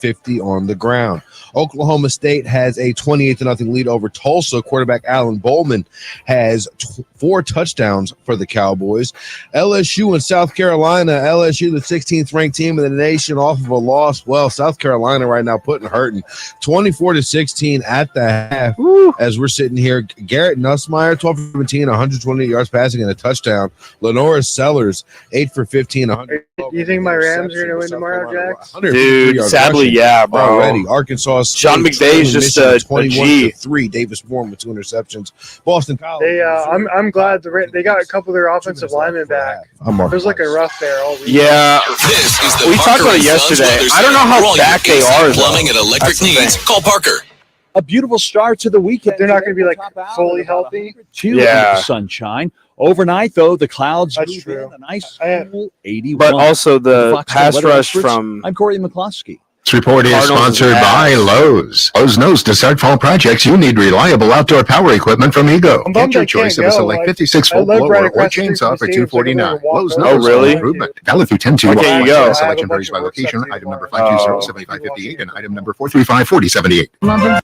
50 on the ground. Oklahoma State has a 28-0 lead over Tulsa. Quarterback Alan Bowman has 4 touchdowns for the Cowboys. LSU and South Carolina. LSU, the 16th ranked team in the nation, off of a loss. Well, South Carolina right now hurting 24-16 at the half. Woo. As we're sitting here. Garrett Nussmeier, 12-17, 128 yards passing and a touchdown. Lenora Sellers, 8 for 15, 100. You think my Rams are going to win tomorrow, Jax? Dude, sadly, yeah, bro. Already. Arkansas. Sean McVay's just a 21-3. Davis Warren with 2 interceptions. Boston College. I'm glad they got a couple of their offensive linemen back. It was looking rough there all week. Yeah, we talked about it yesterday. I don't know how back they are. Plumbing and electric needs. Call Parker. A beautiful start to the weekend. They're not going to be like fully healthy. Yeah. Sunshine. Overnight, though, the clouds move in a nice cool 81. But also the pass rush from... I'm Corey McCloskey. This report is sponsored by Lowe's. Lowe's knows to start fall projects, you need reliable outdoor power equipment from Ego. Get your choice of a select 56-volt blower or chainsaw for $249. Lowe's knows improvement. Valid through 10/2. Okay, you go. Selection varies by location. Item number 520-7558 and item number 435-4078.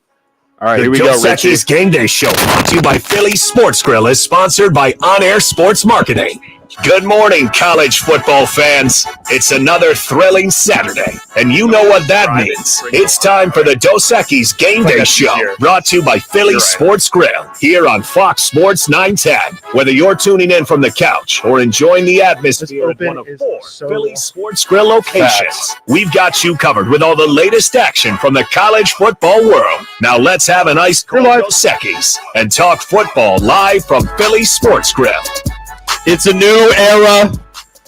All right, here we go, Richie. Equis GameDay show brought to you by Philly Sports Grill is sponsored by On Air Sports Marketing. Good morning, college football fans. It's another thrilling Saturday, and you know what that means. It's time for the Dos Equis GameDay show, brought to you by Philly Sports Grill, here on Fox Sports 910. Whether you're tuning in from the couch or enjoying the atmosphere at one of 4 Philly Sports Grill locations, we've got you covered with all the latest action from the college football world. Now let's have an ice cold Dos Equis and talk football live from Philly Sports Grill. It's a new era.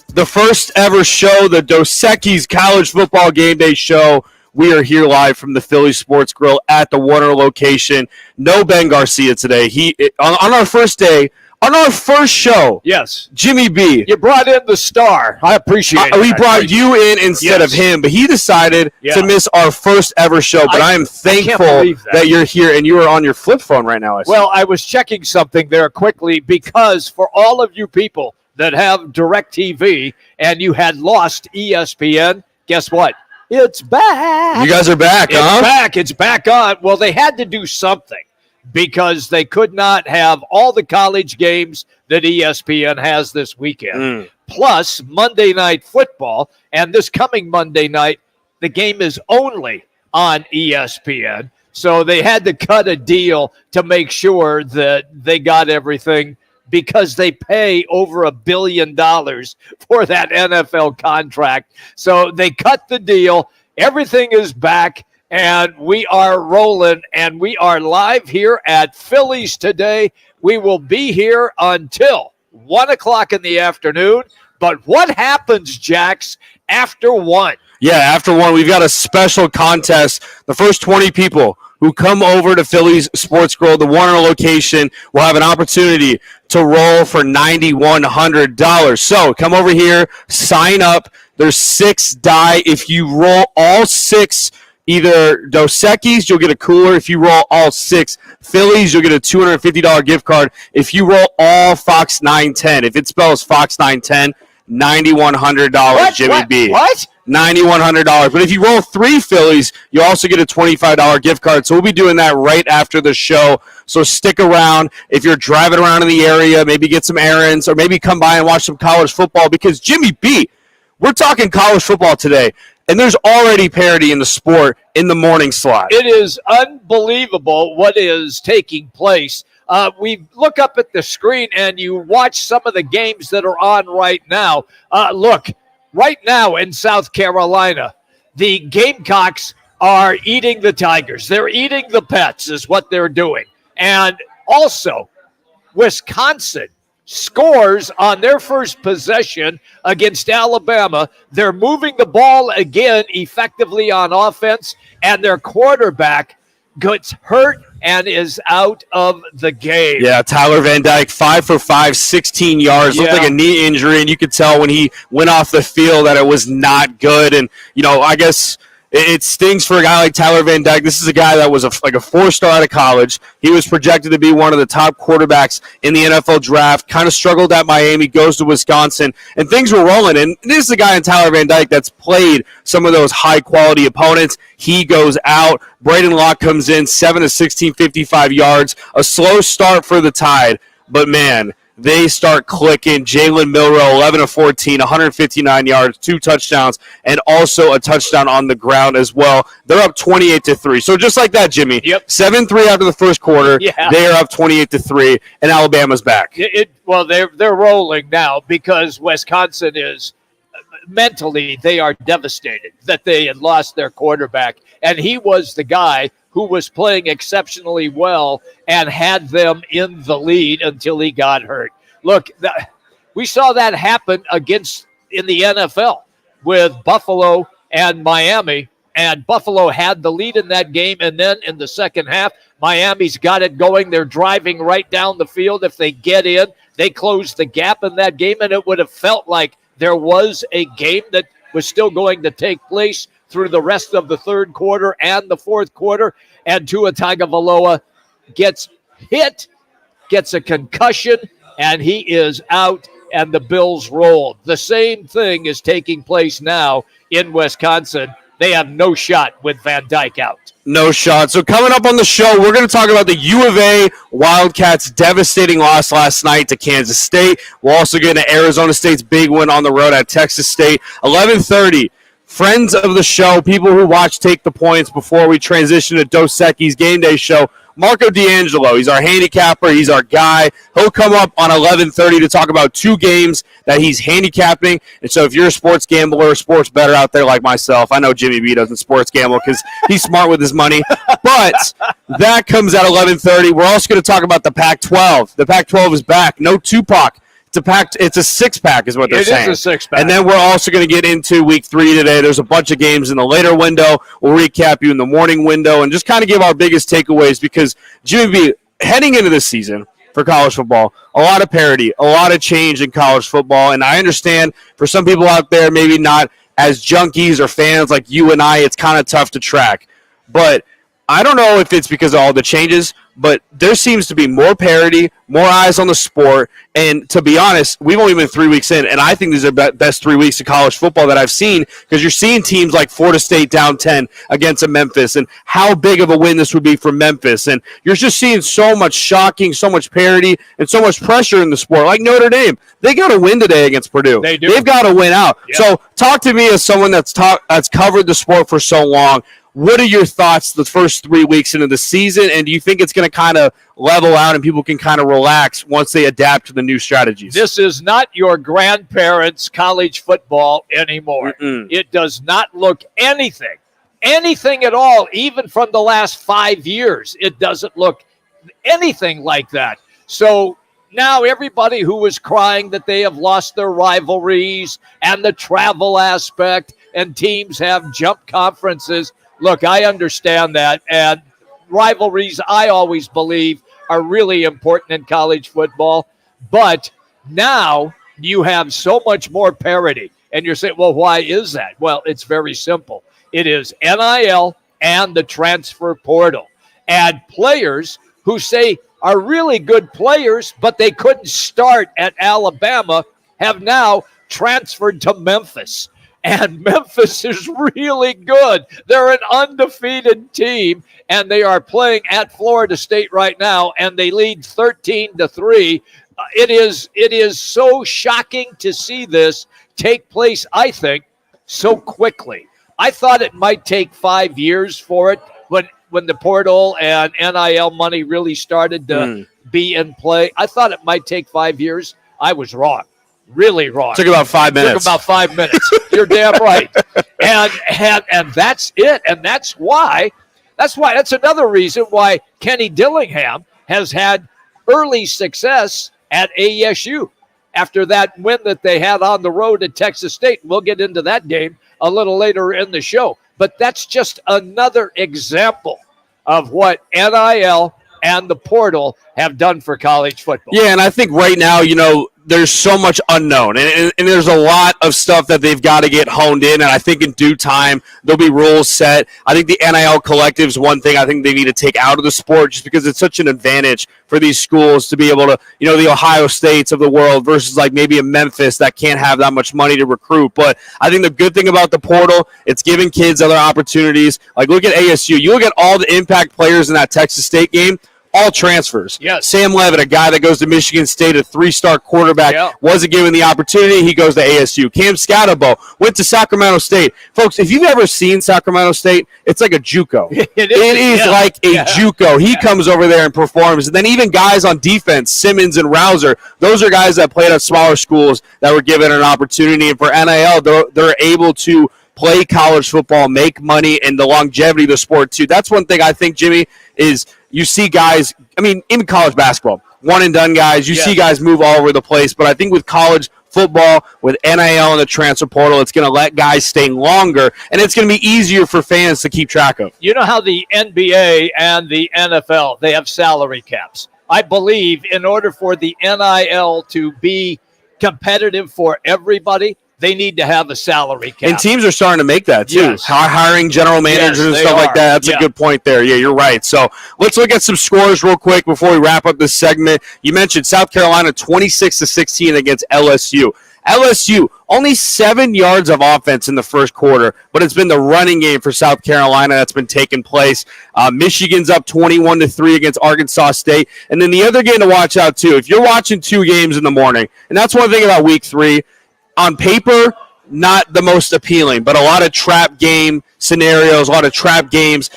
The first ever show, the Dos Equis College Football Game Day show. We are here live from the Philly Sports Grill at the Warner location. No Ben Garcia today. On our first day, on our first show. Yes. Jimmy B. You brought in the star. I appreciate it. We brought you in instead of him, but he decided to miss our first ever show. But I am thankful that you're here and you are on your flip phone right now. Well, I was checking something there quickly because for all of you people that have DirecTV and you had lost ESPN, guess what? It's back. You guys are back, huh? It's back on. Well, they had to do something, because they could not have all the college games that ESPN has this weekend. Plus Monday Night Football, and this coming Monday night, the game is only on ESPN. So they had to cut a deal to make sure that they got everything, because they pay over $1 billion for that NFL contract. So they cut the deal. Everything is back. And we are rolling, and we are live here at Phillies today. We will be here until 1 o'clock in the afternoon. But what happens, Jax, after 1? Yeah, after 1, we've got a special contest. The first 20 people who come over to Philly's Sports Grill, the Warner location, will have an opportunity to roll for $9,100. So come over here, sign up. There's 6 die. If you roll all 6 either Dos Equis, you'll get a cooler. If you roll all 6 Phillies, you'll get a $250 gift card. If you roll all Fox 910, if it spells Fox 910, $9,100, Jimmy B. What? $9,100. But if you roll 3 Phillies, you also get a $25 gift card. So we'll be doing that right after the show. So stick around. If you're driving around in the area, maybe get some errands, or maybe come by and watch some college football, because Jimmy B, we're talking college football today. And there's already parity in the sport in the morning slot. It is unbelievable what is taking place. We look up at the screen and you watch some of the games that are on right now. Look, right now in South Carolina, the Gamecocks are eating the Tigers. They're eating the Pets is what they're doing. And also, Wisconsin scores on their first possession against Alabama. They're moving the ball again effectively on offense, and their quarterback gets hurt and is out of the game. Yeah, Tyler Van Dyke, 5 for 5, 16 yards. Looked like a knee injury, and you could tell when he went off the field that it was not good. And, I guess It stings for a guy like Tyler Van Dyke. This is a guy that was like a 4-star out of college. He was projected to be one of the top quarterbacks in the NFL draft, kind of struggled at Miami, goes to Wisconsin, and things were rolling. And this is a guy in Tyler Van Dyke that's played some of those high-quality opponents. He goes out. Braden Locke comes in, 7 of 16, 55 yards. A slow start for the Tide, but man, they start clicking. Jalen Milroe, 11 of 14, 159 yards, 2 touchdowns, and also a touchdown on the ground as well. They're up 28-3. So just like that, Jimmy. Yep. 7-3 after the first quarter. Yeah. They are up 28-3, and Alabama's back. Well, they're rolling now because Wisconsin is mentally they are devastated that they had lost their quarterback, and he was the guy who was playing exceptionally well and had them in the lead until he got hurt. Look, we saw that happen in the NFL with Buffalo and Miami, and Buffalo had the lead in that game, and then in the second half, Miami's got it going. They're driving right down the field. If they get in, they close the gap in that game, and it would have felt like there was a game that was still going to take place through the rest of the third quarter and the fourth quarter, and Tua Tagovailoa gets hit, gets a concussion, and he is out, and the Bills roll. The same thing is taking place now in Wisconsin. They have no shot with Van Dyke out. No shot. So coming up on the show, we're going to talk about the U of A Wildcats' devastating loss last night to Kansas State. We'll also get into Arizona State's big win on the road at Texas State. 11:30. Friends of the show, people who watch Take the Points before we transition to Dos Equis Game Day show, Marco D'Angelo. He's our handicapper. He's our guy. He'll come up on 11:30 to talk about 2 games that he's handicapping. And so if you're a sports gambler or sports bettor out there like myself, I know Jimmy B doesn't sports gamble because he's smart with his money. But that comes at 11:30. We're also going to talk about the Pac-12. The Pac-12 is back. No Tupac. It's a 6-pack is what they're saying. It is a 6-pack. And then we're also going to get into week 3 today. There's a bunch of games in the later window. We'll recap you in the morning window and just kind of give our biggest takeaways because, Jimmy B, heading into this season for college football, a lot of parity, a lot of change in college football. And I understand for some people out there, maybe not as junkies or fans like you and I, it's kind of tough to track. But I don't know if it's because of all the changes, but there seems to be more parity, more eyes on the sport, and to be honest, we've only been 3 weeks in, and I think these are the best 3 weeks of college football that I've seen because you're seeing teams like Florida State down 10 against a Memphis, and how big of a win this would be for Memphis, and you're just seeing so much shocking, so much parity, and so much pressure in the sport. Like Notre Dame, they got to win today against Purdue. They do. They've got to win out. Yep. So talk to me as someone that's covered the sport for so long. What are your thoughts the first 3 weeks into the season, and do you think it's going to kind of level out and people can kind of relax once they adapt to the new strategies? This is not your grandparents' college football anymore. It does not look anything at all, even from the last 5 years. It doesn't look anything like that. So now everybody who is crying that they have lost their rivalries and the travel aspect and teams have jump conferences, look, I understand that, and rivalries, I always believe, are really important in college football, but now you have so much more parity, and you're saying, well, why is that? Well, it's very simple. It is NIL and the transfer portal, and players who say are really good players, but they couldn't start at Alabama, have now transferred to Memphis. And Memphis is really good. They're an undefeated team, and they are playing at Florida State right now, and they lead 13-3. It is so shocking to see this take place, I think, so quickly. I thought it might take 5 years for it when the portal and NIL money really started to be in play. I thought it might take 5 years. I was wrong. Really wrong. Took about 5 minutes. Took about 5 minutes. You're damn right. And that's it. And that's another reason why Kenny Dillingham has had early success at ASU after that win that they had on the road at Texas State. We'll get into that game a little later in the show. But that's just another example of what NIL and the portal have done for college football. Yeah, and I think right now, there's so much unknown, and there's a lot of stuff that they've got to get honed in, and I think in due time there'll be rules set. I think the NIL collective is one thing I think they need to take out of the sport, just because it's such an advantage for these schools to be able to, the Ohio States of the world versus like maybe a Memphis that can't have that much money to recruit. But I think the good thing about the portal, it's giving kids other opportunities. Like look at ASU. You look at all the impact players in that Texas State game, all transfers. Yes. Sam Levitt, a guy that goes to Michigan State, a 3-star quarterback, wasn't given the opportunity. He goes to ASU. Cam Scatterbo went to Sacramento State. Folks, if you've ever seen Sacramento State, it's like a JUCO. It is like a JUCO. He comes over there and performs. And then even guys on defense, Simmons and Rouser, those are guys that played at smaller schools that were given an opportunity. And for NIL, they're able to play college football, make money, and the longevity of the sport too. That's one thing I think, Jimmy, is you see guys, in college basketball, one-and-done guys, you see guys move all over the place, but I think with college football, with NIL and the transfer portal, it's going to let guys stay longer, and it's going to be easier for fans to keep track of. You know how the NBA and the NFL, they have salary caps. I believe in order for the NIL to be competitive for everybody, they need to have a salary cap. And teams are starting to make that, too. Yes. Hiring general managers and stuff like that. That's a good point there. Yeah, you're right. So let's look at some scores real quick before we wrap up this segment. You mentioned South Carolina 26-16 against LSU. LSU, only 7 yards of offense in the first quarter, but it's been the running game for South Carolina that's been taking place. Michigan's up 21-3 against Arkansas State. And then the other game to watch out, too, if you're watching 2 games in the morning, and that's one thing about week 3, on paper, not the most appealing, but a lot of trap game scenarios, a lot of trap games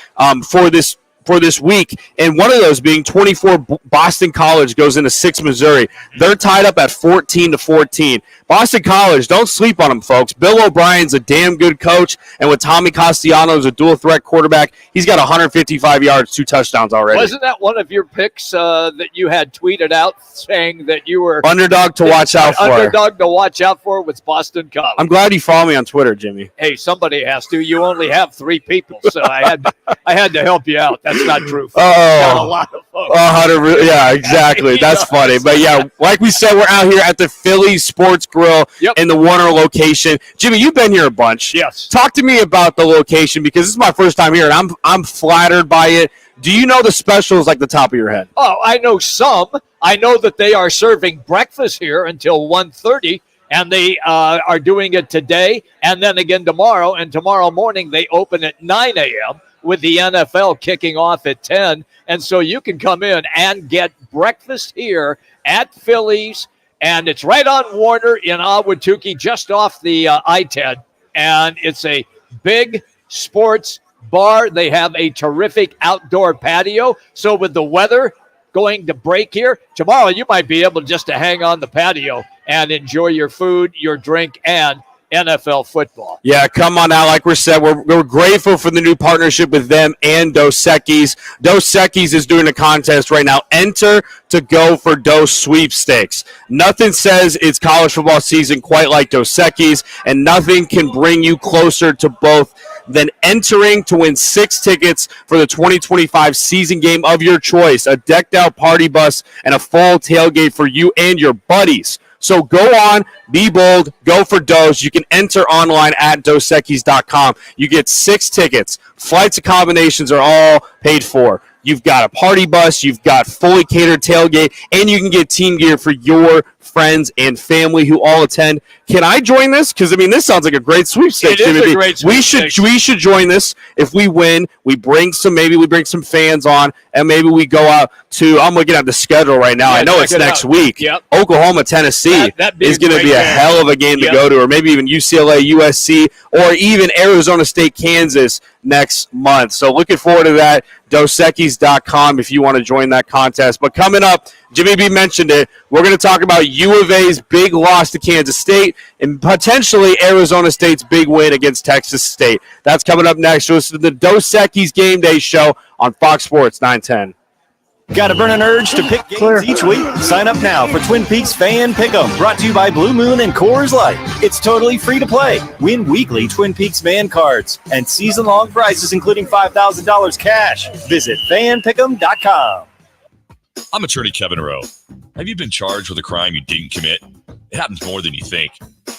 for this week. And one of those being 24 Boston College goes into 6 Missouri. They're tied up at 14-14. Boston College, don't sleep on them, folks. Bill O'Brien's a damn good coach, and with Tommy Castellanos, a dual-threat quarterback, he's got 155 yards, 2 touchdowns already. Wasn't that one of your picks that you had tweeted out saying that you were underdog to watch out for? Underdog to watch out for with Boston College. I'm glad you follow me on Twitter, Jimmy. Hey, somebody has to. You only have 3 people, so I had to help you out. That's not true. Got a lot of folks. Yeah, exactly. That's funny. But yeah, like we said, we're out here at the Philly Sports Grill in the Warner location. Jimmy, you've been here a bunch. Yes. Talk to me about the location, because this is my first time here, and I'm flattered by it. Do you know the specials like the top of your head? Oh, I know some. I know that they are serving breakfast here until 1:30, and they are doing it today and then again tomorrow. And tomorrow morning they open at 9 a.m. with the NFL kicking off at 10. And so you can come in and get breakfast here at Philly's. And it's right on Warner in Ahwatukee, just off the I-10. And it's a big sports bar. They have a terrific outdoor patio. So with the weather going to break here, tomorrow you might be able just to hang on the patio and enjoy your food, your drink, and NFL football. Yeah, come on out. Like we said, we're grateful for the new partnership with them and Dos Equis. Dos Equis is doing a contest right now. Enter to go for Dos Sweepstakes. Nothing says it's college football season quite like Dos Equis, and nothing can bring you closer to both than entering to win 6 tickets for the 2025 season game of your choice, a decked-out party bus, and a full tailgate for you and your buddies. So go on, be bold, go for Dos. You can enter online at dosequis.com. You get 6 tickets. Flights and combinations are all paid for. You've got a party bus, you've got fully catered tailgate, and you can get team gear for your friends and family who all attend. Can I join this? Because, this sounds like a great sweepstakes. It is a great sweepstakes. We should join this. If we win, we bring some fans on, and maybe we go out to, I'm looking at the schedule right now. I know it's next week. Yep. Oklahoma, Tennessee is going to be a hell of a game to go to, or maybe even UCLA, USC, or even Arizona State, Kansas next month. So looking forward to that. dosequis.com if you want to join that contest. But coming up, Jimmy B mentioned it, we're going to talk about U of A's big loss to Kansas State and potentially Arizona State's big win against Texas State. That's coming up next. So this is the Dos Equis Game Day show on Fox Sports 910. Got a burning urge to pick games each week? Sign up now for Twin Peaks Fan Pick'em, brought to you by Blue Moon and Coors Light. It's totally free to play. Win weekly Twin Peaks fan cards and season-long prizes, including $5,000 cash. Visit fanpick'em.com. I'm attorney Kevin Rowe. Have you been charged with a crime you didn't commit? It happens more than you think.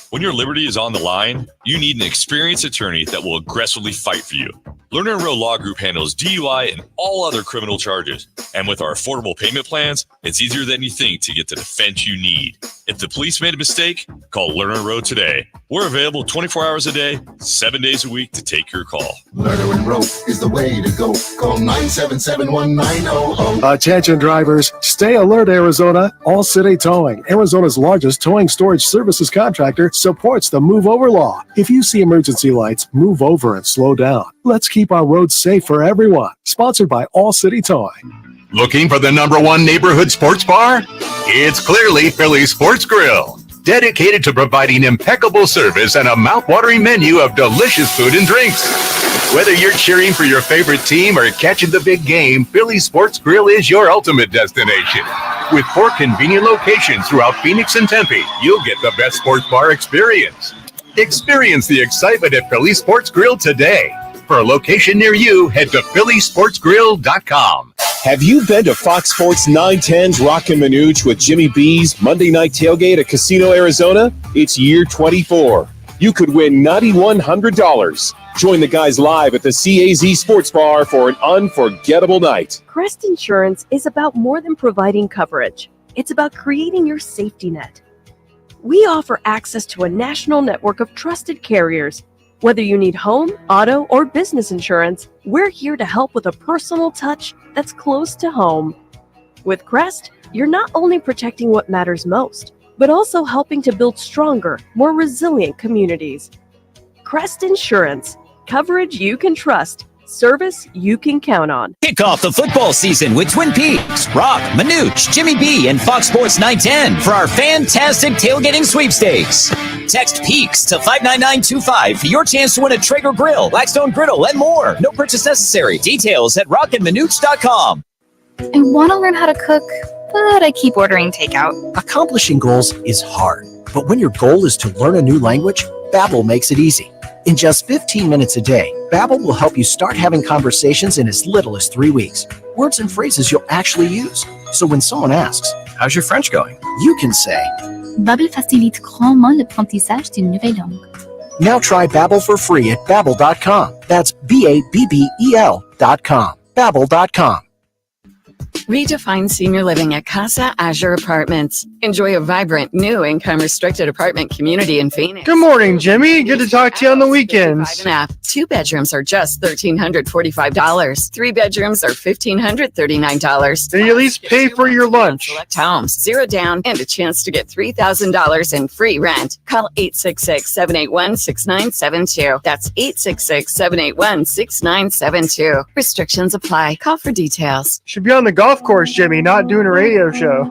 When your liberty is on the line, you need an experienced attorney that will aggressively fight for you. Lerner & Rowe Law Group handles DUI and all other criminal charges. And with our affordable payment plans, it's easier than you think to get the defense you need. If the police made a mistake, call Lerner & Rowe today. We're available 24 hours a day, 7 days a week to take your call. Lerner & Rowe is the way to go. Call 977-1900. Attention drivers, stay alert, Arizona. All City Towing, Arizona's largest towing storage services contractor, supports the move over law. If you see emergency lights, move over and slow down. Let's keep our roads safe for everyone. Sponsored by All City Towing. Looking for the #1 neighborhood sports bar? It's clearly Philly Sports Grill. Dedicated to providing impeccable service and a mouth-watering menu of delicious food and drinks. Whether you're cheering for your favorite team or catching the big game, Philly Sports Grill is your ultimate destination. With 4 convenient locations throughout Phoenix and Tempe, you'll get the best sports bar experience. Experience the excitement at Philly Sports Grill today. For a location near you, head to phillysportsgrill.com. Have you been to Fox Sports 910's Rockin' Manooch with Jimmy B's Monday Night Tailgate at Casino, Arizona? It's year 24. You could win $9,100. Join the guys live at the CAZ Sports Bar for an unforgettable night. Crest Insurance is about more than providing coverage. It's about creating your safety net. We offer access to a national network of trusted carriers. Whether you need home, auto, or business insurance, we're here to help with a personal touch that's close to home. With Crest, you're not only protecting what matters most, but also helping to build stronger, more resilient communities. Crest Insurance. Coverage you can trust. Service you can count on. Kick off the football season with Twin Peaks, Rock, Manooch, Jimmy B, and Fox Sports 910 for our fantastic tailgating sweepstakes. Text PEAKS to 59925 for your chance to win a Traeger grill, Blackstone griddle, and more. No purchase necessary. Details at rockandmanooch.com. I want to learn how to cook, but I keep ordering takeout. Accomplishing goals is hard, but when your goal is to learn a new language, Babbel makes it easy. In just 15 minutes a day, Babbel will help you start having conversations in as little as 3 weeks. Words and phrases you'll actually use. So when someone asks, "How's your French going?" you can say, Babbel facilite grandement l'apprentissage d'une nouvelle langue. Now try Babbel for free at Babbel.com. That's Babbel.com. Babbel.com. Redefine senior living at Casa Azure Apartments. Enjoy a vibrant, new income-restricted apartment community in Phoenix. Good morning, Jimmy. Good to talk to you on the weekends. 2 bedrooms are just $1,345. 3 bedrooms are $1,539. Then you at least pay for your lunch. Select homes, 0 down, and a chance to get $3,000 in free rent. Call 866-781-6972. That's 866-781-6972. Restrictions apply. Call for details. Should be on the golf course, Jimmy, not doing a radio show.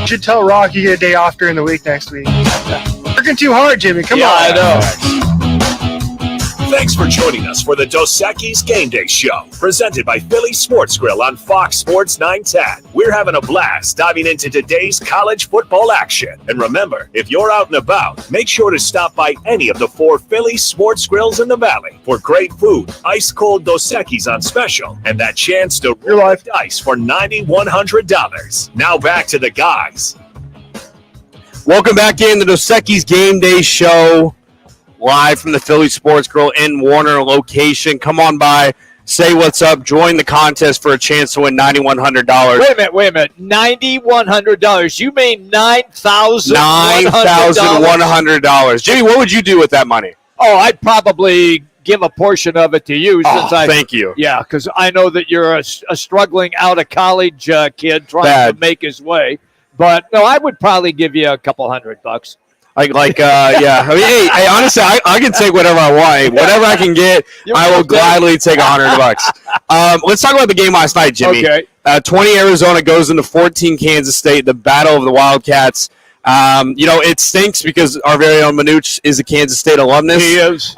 Should tell Rock you get a day off during the week next week. Working too hard, Jimmy. Come on. I know. Thanks for joining us for the Dos Equis Game Day Show, presented by Philly Sports Grill on Fox Sports 910. We're having a blast diving into today's college football action. And remember, if you're out and about, make sure to stop by any of the 4 Philly Sports Grills in the Valley for great food, ice-cold Dos Equis on special, and that chance to roll the dice for $9,100. Now back to the guys. Welcome back in the Dos Equis Game Day Show. Live from the Philly Sports Grill in Warner location. Come on by, say what's up, join the contest for a chance to win $9,100. Wait a minute. $9,100. You mean $9,100? $9,100. Jimmy, what would you do with that money? Oh, I'd probably give a portion of it to you. Thank you. Yeah, because I know that you're a struggling out-of-college kid trying to make his way. But, no, I would probably give you a couple $100. Yeah. I mean, hey, honestly, I can take whatever I want. Whatever I can get, I will gladly take $100. Let's talk about the game last night, Jimmy. Okay. 20 Arizona goes into 14 Kansas State, the battle of the Wildcats. It stinks because our very own Manooch is a Kansas State alumnus. He is.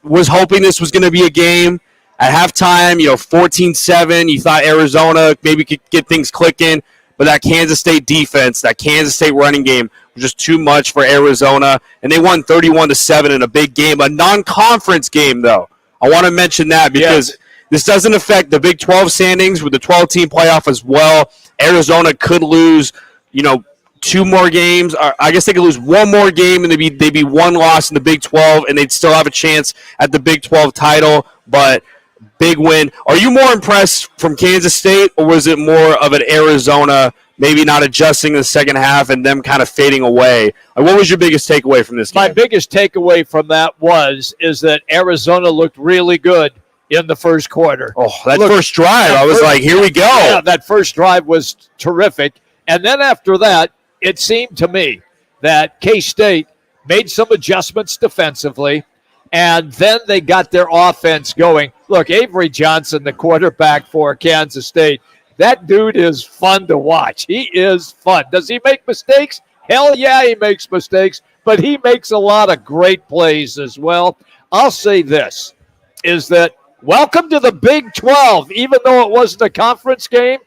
Was hoping this was going to be a game. At halftime, 14-7, you thought Arizona maybe could get things clicking. But that Kansas State defense, that Kansas State running game was just too much for Arizona. And they won 31-7 in a big game, a non-conference game, though. I want to mention that because this doesn't affect the Big 12 standings with the 12-team playoff as well. Arizona could lose, 2 more games. Or I guess they could lose 1 more game, and they'd be 1 loss in the Big 12, and they'd still have a chance at the Big 12 title. But big win. Are you more impressed from Kansas State, or was it more of an Arizona maybe not adjusting in the second half and them kind of fading away? What was your biggest takeaway from this game? My biggest takeaway from that is that Arizona looked really good in the first quarter. Oh, first drive, I was like, here we go. Yeah, that first drive was terrific. And then after that, it seemed to me that K-State made some adjustments defensively, and then they got their offense going. Look, Avery Johnson, the quarterback for Kansas State, that dude is fun to watch. He is fun. Does he make mistakes? Hell yeah, he makes mistakes, but he makes a lot of great plays as well. I'll say this, is that welcome to the Big 12, even though it wasn't a conference game.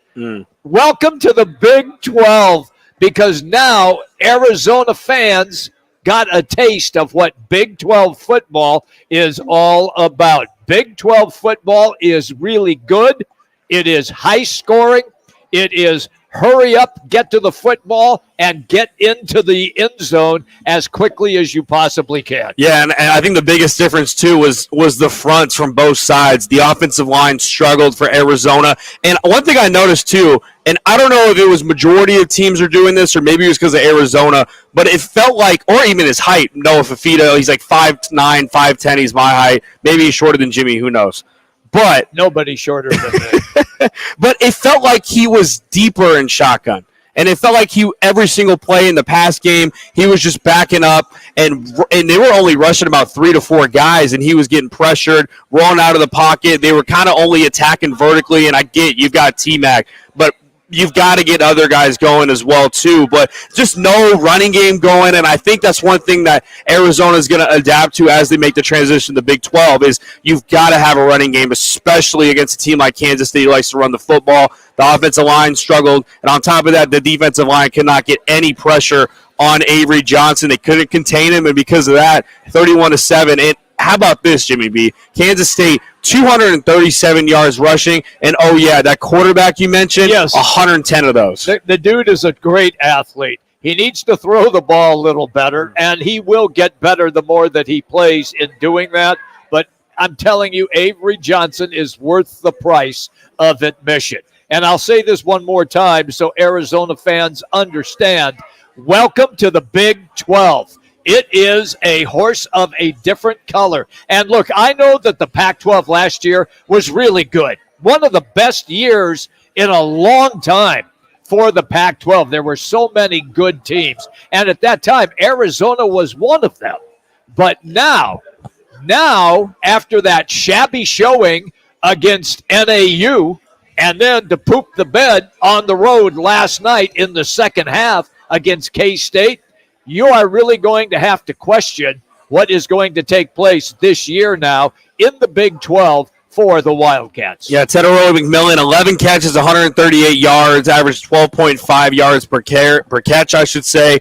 Welcome to the Big 12, because now Arizona fans got a taste of what Big 12 football is all about. Big 12 football is really good. It is high scoring. It is hurry up, get to the football, and get into the end zone as quickly as you possibly can. Yeah, and I think the biggest difference, too, was the fronts from both sides. The offensive line struggled for Arizona. And one thing I noticed, too, and I don't know if it was majority of teams are doing this or maybe it was because of Arizona, but it felt like, or even his height, Noah Fafita, he's like 5'9", 5'10", he's my height. Maybe he's shorter than Jimmy, who knows. But nobody's shorter than me. But it felt like he was deeper in shotgun. And it felt like every single play in the pass game, he was just backing up, and they were only rushing about 3 to 4 guys, and he was getting pressured, rolling out of the pocket. They were kind of only attacking vertically, and I get you've got T-Mac, but you've got to get other guys going as well, too. But just no running game going, and I think that's one thing that Arizona is going to adapt to as they make the transition to the Big 12 is you've got to have a running game, especially against a team like Kansas State who likes to run the football. The offensive line struggled, and on top of that, the defensive line could not get any pressure on Avery Johnson. They couldn't contain him, and because of that, 31-7. And how about this, Jimmy B? Kansas State, 237 yards rushing, and oh yeah, that quarterback you mentioned, yes, 110 of those. The dude is a great athlete. He needs to throw the ball a little better, and he will get better the more that he plays in doing that. But I'm telling you, Avery Johnson is worth the price of admission. And I'll say this one more time so Arizona fans understand. Welcome to the Big 12. It is a horse of a different color. And look, I know that the Pac-12 last year was really good. One of the best years in a long time for the Pac-12. There were so many good teams. And at that time, Arizona was one of them. But now, after that shabby showing against NAU, and then to poop the bed on the road last night in the second half against K-State, you are really going to have to question what is going to take place this year now in the Big 12 for the Wildcats. Yeah, Tedero McMillan, 11 catches, 138 yards, averaged 12.5 yards per catch, I should say.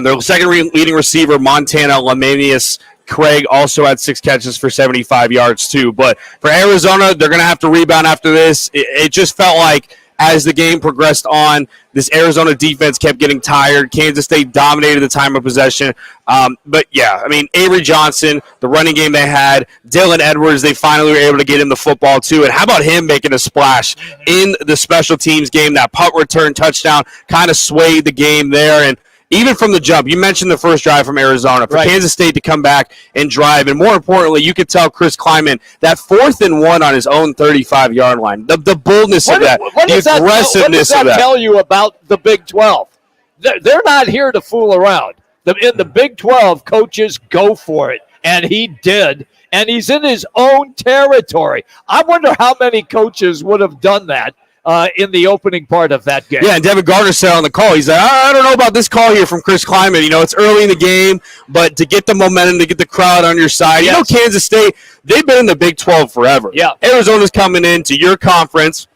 Their second leading receiver, Montana Lamanius Craig, also had 6 catches for 75 yards too. But for Arizona, they're going to have to rebound after this. It just felt like as the game progressed on, this Arizona defense kept getting tired. Kansas State dominated the time of possession. But, yeah, I mean, Avery Johnson, the running game they had, Dylan Edwards, they finally were able to get him the football, too. And how about him making a splash in the special teams game? That punt return touchdown kind of swayed the game there. And even from the jump, you mentioned the first drive from Arizona. For Kansas State to come back and drive, and more importantly, you could tell Chris Kleiman that 4th and 1 on his own 35-yard line. The boldness of that, the aggressiveness of that. What does that tell you about the Big 12? They're not here to fool around. In the Big 12, coaches go for it, and he did. And he's in his own territory. I wonder how many coaches would have done that in the opening part of that game. Yeah, and Devin Gardner said on the call, he's like, I don't know about this call here from Chris Kleiman. You know, it's early in the game, but to get the momentum, to get the crowd on your side. Yes. You know, Kansas State, they've been in the Big 12 forever. Yeah. Arizona's coming into your conference,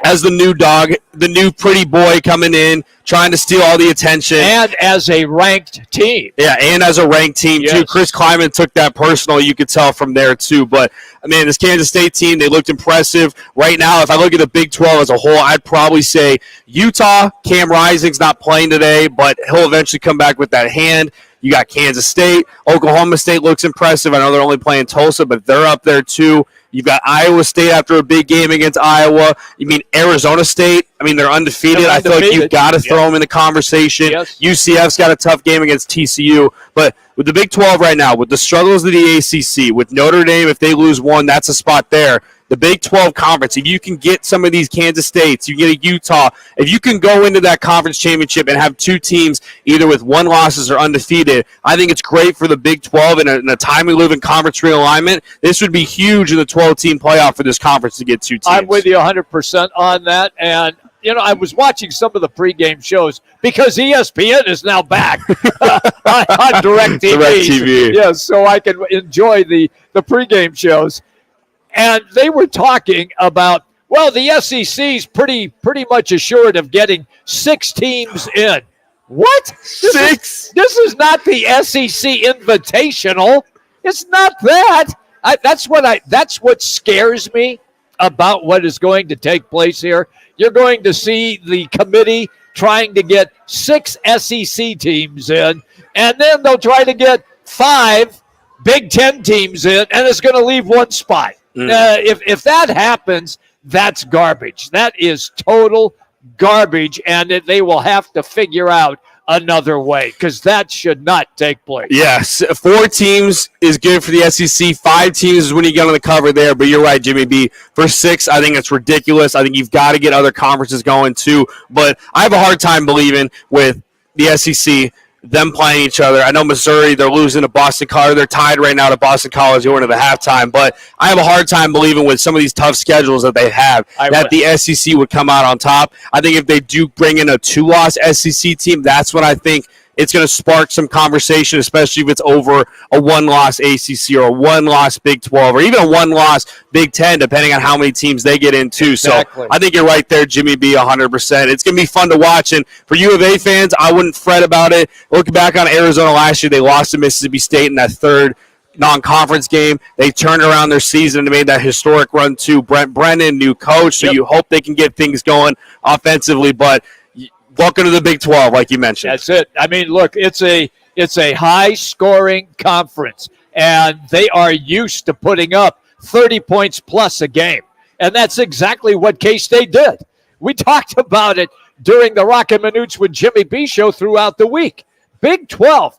as the new dog, the new pretty boy coming in, trying to steal all the attention. And as a ranked team. Yeah, and as a ranked team, too. Chris Kleiman took that personal, you could tell from there, too. But, I mean, this Kansas State team, they looked impressive. Right now, if I look at the Big 12 as a whole, I'd probably say Utah, Cam Rising's not playing today, but he'll eventually come back with that hand. You got Kansas State. Oklahoma State looks impressive. I know they're only playing Tulsa, but they're up there, too. You've got Iowa State after a big game against Iowa. You mean Arizona State? I mean, they're undefeated. I feel like you've got to throw them in the conversation. Yes. UCF's got a tough game against TCU. But with the Big 12 right now, with the struggles of the ACC, with Notre Dame, if they lose one, that's a spot there. The Big 12 conference, if you can get some of these Kansas States, you get a Utah, if you can go into that conference championship and have two teams either with one losses or undefeated, I think it's great for the Big 12. In a time we live in conference realignment, this would be huge in the 12-team playoff for this conference to get two teams. I'm with you 100% on that. And, you know, I was watching some of the pregame shows because ESPN is now back on DirecTV. Yes, so I can enjoy the pregame shows. And they were talking about, well, the SEC's pretty much assured of getting 6 teams in. What? This is not the SEC Invitational. It's not that. That's what scares me about what is going to take place here. You're going to see the committee trying to get 6 SEC teams in, and then they'll try to get 5 Big Ten teams in, and it's going to leave one spot. If that happens, that's garbage. That is total garbage, and they will have to figure out another way because that should not take place. Yes, 4 teams is good for the SEC. 5 teams is when you get on the cover there, but you're right, Jimmy B. For 6, I think it's ridiculous. I think you've got to get other conferences going too, but I have a hard time believing with the SEC them playing each other. I know Missouri, they're losing to Boston College. They're tied right now to Boston College going into the halftime, but I have a hard time believing with some of these tough schedules that they have that the SEC would come out on top. I think if they do bring in a 2-loss SEC team, that's when I think it's going to spark some conversation, especially if it's over a 1-loss ACC or a 1-loss Big 12 or even a 1-loss Big 10, depending on how many teams they get into. Exactly. So I think you're right there, Jimmy B, 100%. It's going to be fun to watch. And for U of A fans, I wouldn't fret about it. Looking back on Arizona last year, they lost to Mississippi State in that 3rd non-conference game. They turned around their season and made that historic run to Brent Brennan, new coach. So you hope they can get things going offensively. But welcome to the Big 12, like you mentioned. That's it. I mean, look, it's a high-scoring conference, and they are used to putting up 30 points plus a game. And that's exactly what K-State did. We talked about it during the Rockin' Minutes with Jimmy B show throughout the week. Big 12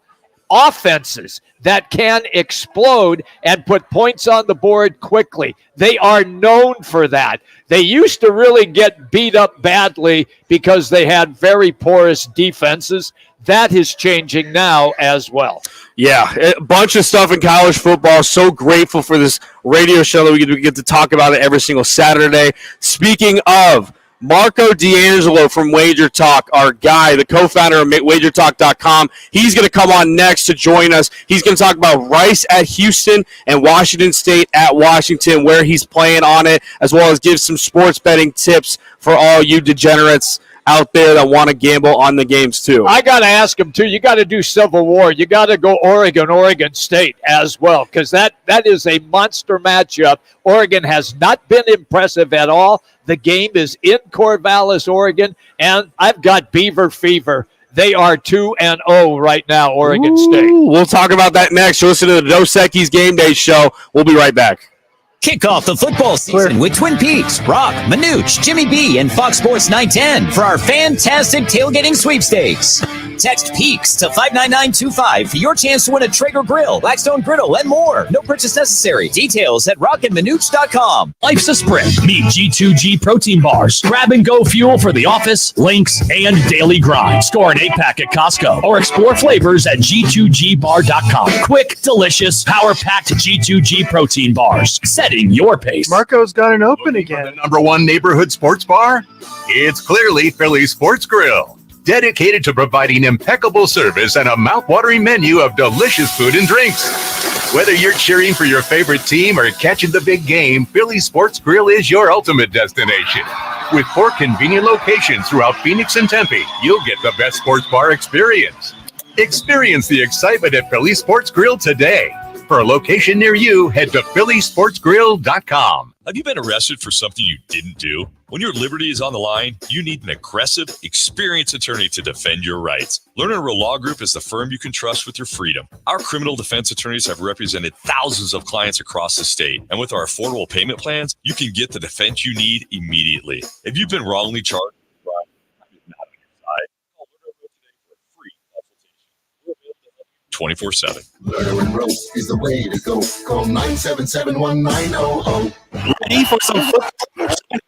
offenses that can explode and put points on the board quickly. They are known for that. They used to really get beat up badly because they had very porous defenses. That is changing now as well. Yeah, a bunch of stuff in college football. So grateful for this radio show that we get to talk about it every single Saturday. Speaking of, Marco D'Angelo from Wager Talk, our guy, the co-founder of WagerTalk.com. He's going to come on next to join us. He's going to talk about Rice at Houston and Washington State at Washington, where he's playing on it, as well as give some sports betting tips for all you degenerates out there that want to gamble on the games too. I got to ask him too. You got to do Civil War. You got to go Oregon State as well, because that is a monster matchup. Oregon has not been impressive at all. The game is in Corvallis, Oregon, and I've got Beaver Fever. They are 2-0 right now, Oregon State. We'll talk about that next. You're listening to the Dos Equis Game Day show. We'll be right back. Kick off the football season with Twin Peaks, Rock, Manooch, Jimmy B, and Fox Sports 910 for our fantastic tailgating sweepstakes. Text PEAKS to 59925 for your chance to win a Traeger grill, Blackstone griddle, and more. No purchase necessary. Details at rockandmanooch.com. Life's a sprint. Meet G2G protein bars. Grab and go fuel for the office, links, and daily grind. Score an 8-pack at Costco or explore flavors at G2Gbar.com. Quick, delicious, power-packed G2G protein bars. Setting your pace. Marco's got an open again. The #1 neighborhood sports bar? It's clearly Philly Sports Grill. Dedicated to providing impeccable service and a mouth-watering menu of delicious food and drinks. Whether you're cheering for your favorite team or catching the big game, Philly Sports Grill is your ultimate destination. With 4 convenient locations throughout Phoenix and Tempe, you'll get the best sports bar experience. Experience the excitement at Philly Sports Grill today. For a location near you, head to phillysportsgrill.com. Have you been arrested for something you didn't do? When your liberty is on the line, you need an aggressive, experienced attorney to defend your rights. Lerner Rowe Law Group is the firm you can trust with your freedom. Our criminal defense attorneys have represented thousands of clients across the state, and with our affordable payment plans, you can get the defense you need immediately. If you've been wrongly charged, 24/7. Lerner and Rowe is the way to go. Call 977-1900. Ready for some football?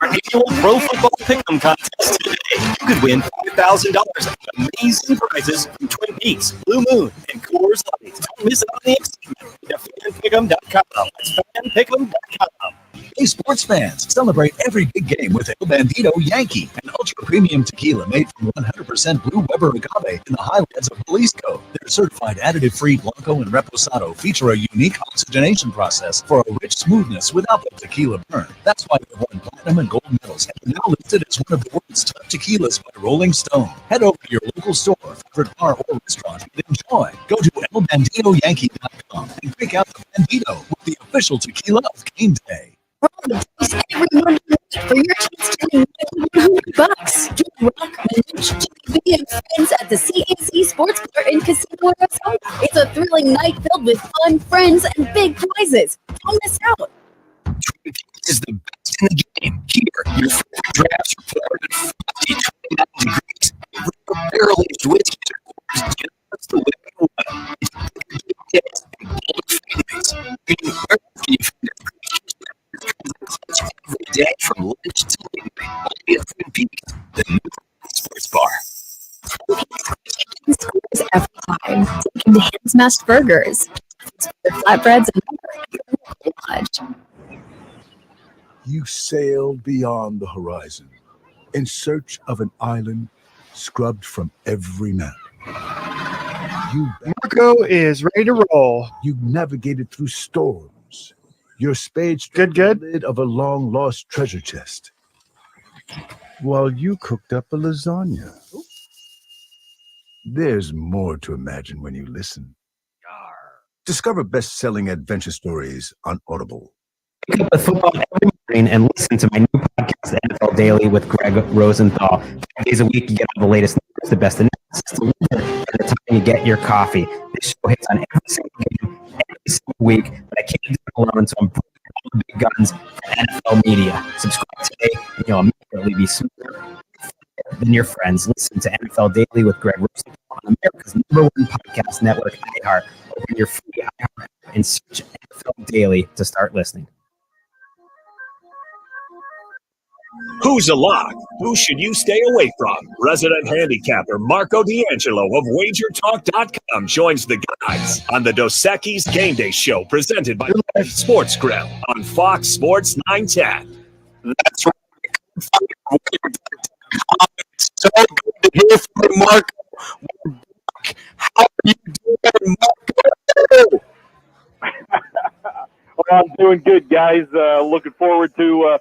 Our annual Pro Football Pick'em contest today. You could win $5,000 of amazing prizes from Twin Peaks, Blue Moon, and Coors Light. Don't miss out on the excitement at fanpick'em.com. That's fanpick'em.com. Hey, sports fans, celebrate every big game with El Bandito Yankee, an ultra-premium tequila made from 100% Blue Weber agave in the highlands of Jalisco. Their certified additive-free Blanco and Reposado feature a unique oxygenation process for a rich smoothness without the tequila burn. That's why they've won platinum and gold medals and are now listed as one of the world's top tequilas by Rolling Stone. Head over to your local store, favorite bar, or restaurant and enjoy. Go to elbanditoyankee.com and pick out the Bandito with the official tequila of Game Day. Every Monday for your chance to win $100. Join Rock, Manoj, Jimmy B, and friends at the CAC Sports Bar in Casino, Arizona. It's a thrilling night filled with fun, friends, and big prizes. Don't miss out. Twin Peaks is the best in the game. Here, your favorite drafts are poured at 29 degrees. Barrel-aged whiskey just the way you want. It's and bolder families. Meaning, where can you find it? Every day from lunch to midnight, only at Twin Peaks, the new sports bar. Scores every time. Taking to hand smashed burgers, flatbreads, and more. You sailed beyond the horizon in search of an island scrubbed from every map. Marco is ready to roll. You navigated through storms. Your spade struck the lid of a long-lost treasure chest, while you cooked up a lasagna. There's more to imagine when you listen. Discover best-selling adventure stories on Audible. Pick up with football every morning and listen to my new podcast, NFL Daily with Greg Rosenthal. 5 days a week, you get all the latest news, the best analysis delivered at the time you get your coffee. This show hits on every single game, every single week, but I can't do it alone, so I'm bringing all the big guns from NFL media. Subscribe today, and you'll immediately be smarter than your friends. Listen to NFL Daily with Greg Rosenthal on America's #1 podcast network, iHeart. Open your free iHeart app and search NFL Daily to start listening. Who's a lock? Who should you stay away from? Resident handicapper Marco D'Angelo of WagerTalk.com joins the guys on the Dos Equis GameDay show presented by Live Sports Grill on Fox Sports 910. That's right. It's so good to hear from you, Marco. How are you doing, Marco? Well, I'm doing good, guys. Looking forward to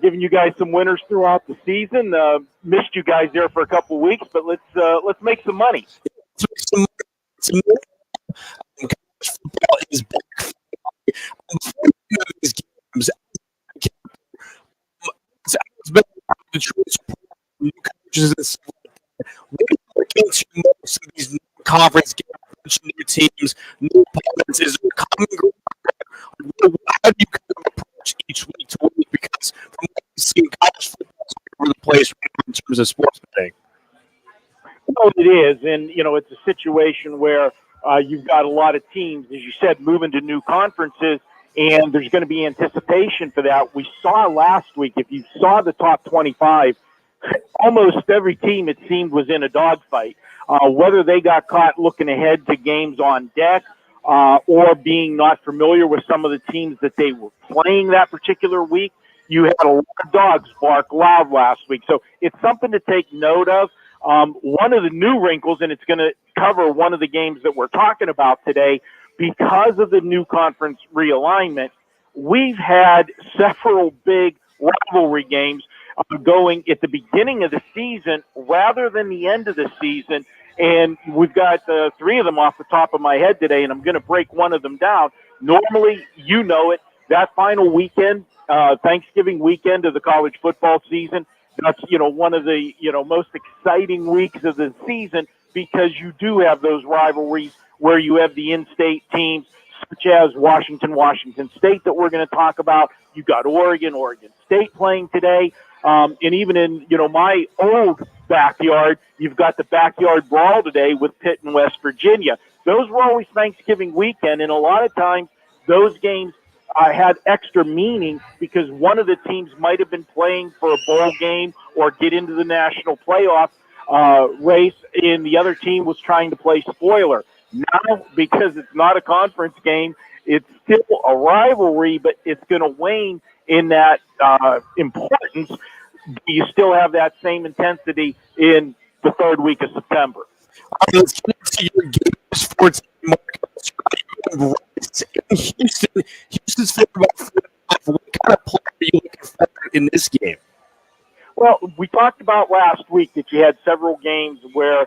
giving you guys some winners throughout the season. Missed you guys there for a couple of weeks, but let's make some money. Let's make some money. College football is back. Before you know these games, it's been the choice of new coaches and stuff like that. We're looking to most of these conference games, new teams, new opponents. Is there a common ground? How do you kind of approach each week to week? Because from what we see, college football is all over the place in terms of sports betting. Well, it is, and it's a situation where you've got a lot of teams, as you said, moving to new conferences, and there's going to be anticipation for that. We saw last week, if you saw the top 25, almost every team, it seemed, was in a dogfight. Whether they got caught looking ahead to games on deck or being not familiar with some of the teams that they were playing that particular week, you had a lot of dogs bark loud last week. So it's something to take note of. One of the new wrinkles, and it's going to cover one of the games that we're talking about today, because of the new conference realignment, we've had several big rivalry games going at the beginning of the season rather than the end of the season. And we've got three of them off the top of my head today, and I'm going to break one of them down. Normally, you know it, that final weekend, Thanksgiving weekend of the college football season, that's, one of the, most exciting weeks of the season because you do have those rivalries where you have the in-state teams such as Washington State that we're going to talk about. You've got Oregon State playing today. And even in, my old backyard, you've got the backyard brawl today with Pitt and West Virginia. Those were always Thanksgiving weekend, and a lot of times those games had extra meaning because one of the teams might have been playing for a bowl game or get into the national playoff race, and the other team was trying to play spoiler. Now, because it's not a conference game, it's still a rivalry, but it's going to wane in that importance. You still have that same intensity in the third week of September. Let's get into your game sports markets. In Houston, Houston's favored about 4.5. What kind of player are you looking for in this game? Well, we talked about last week that you had several games where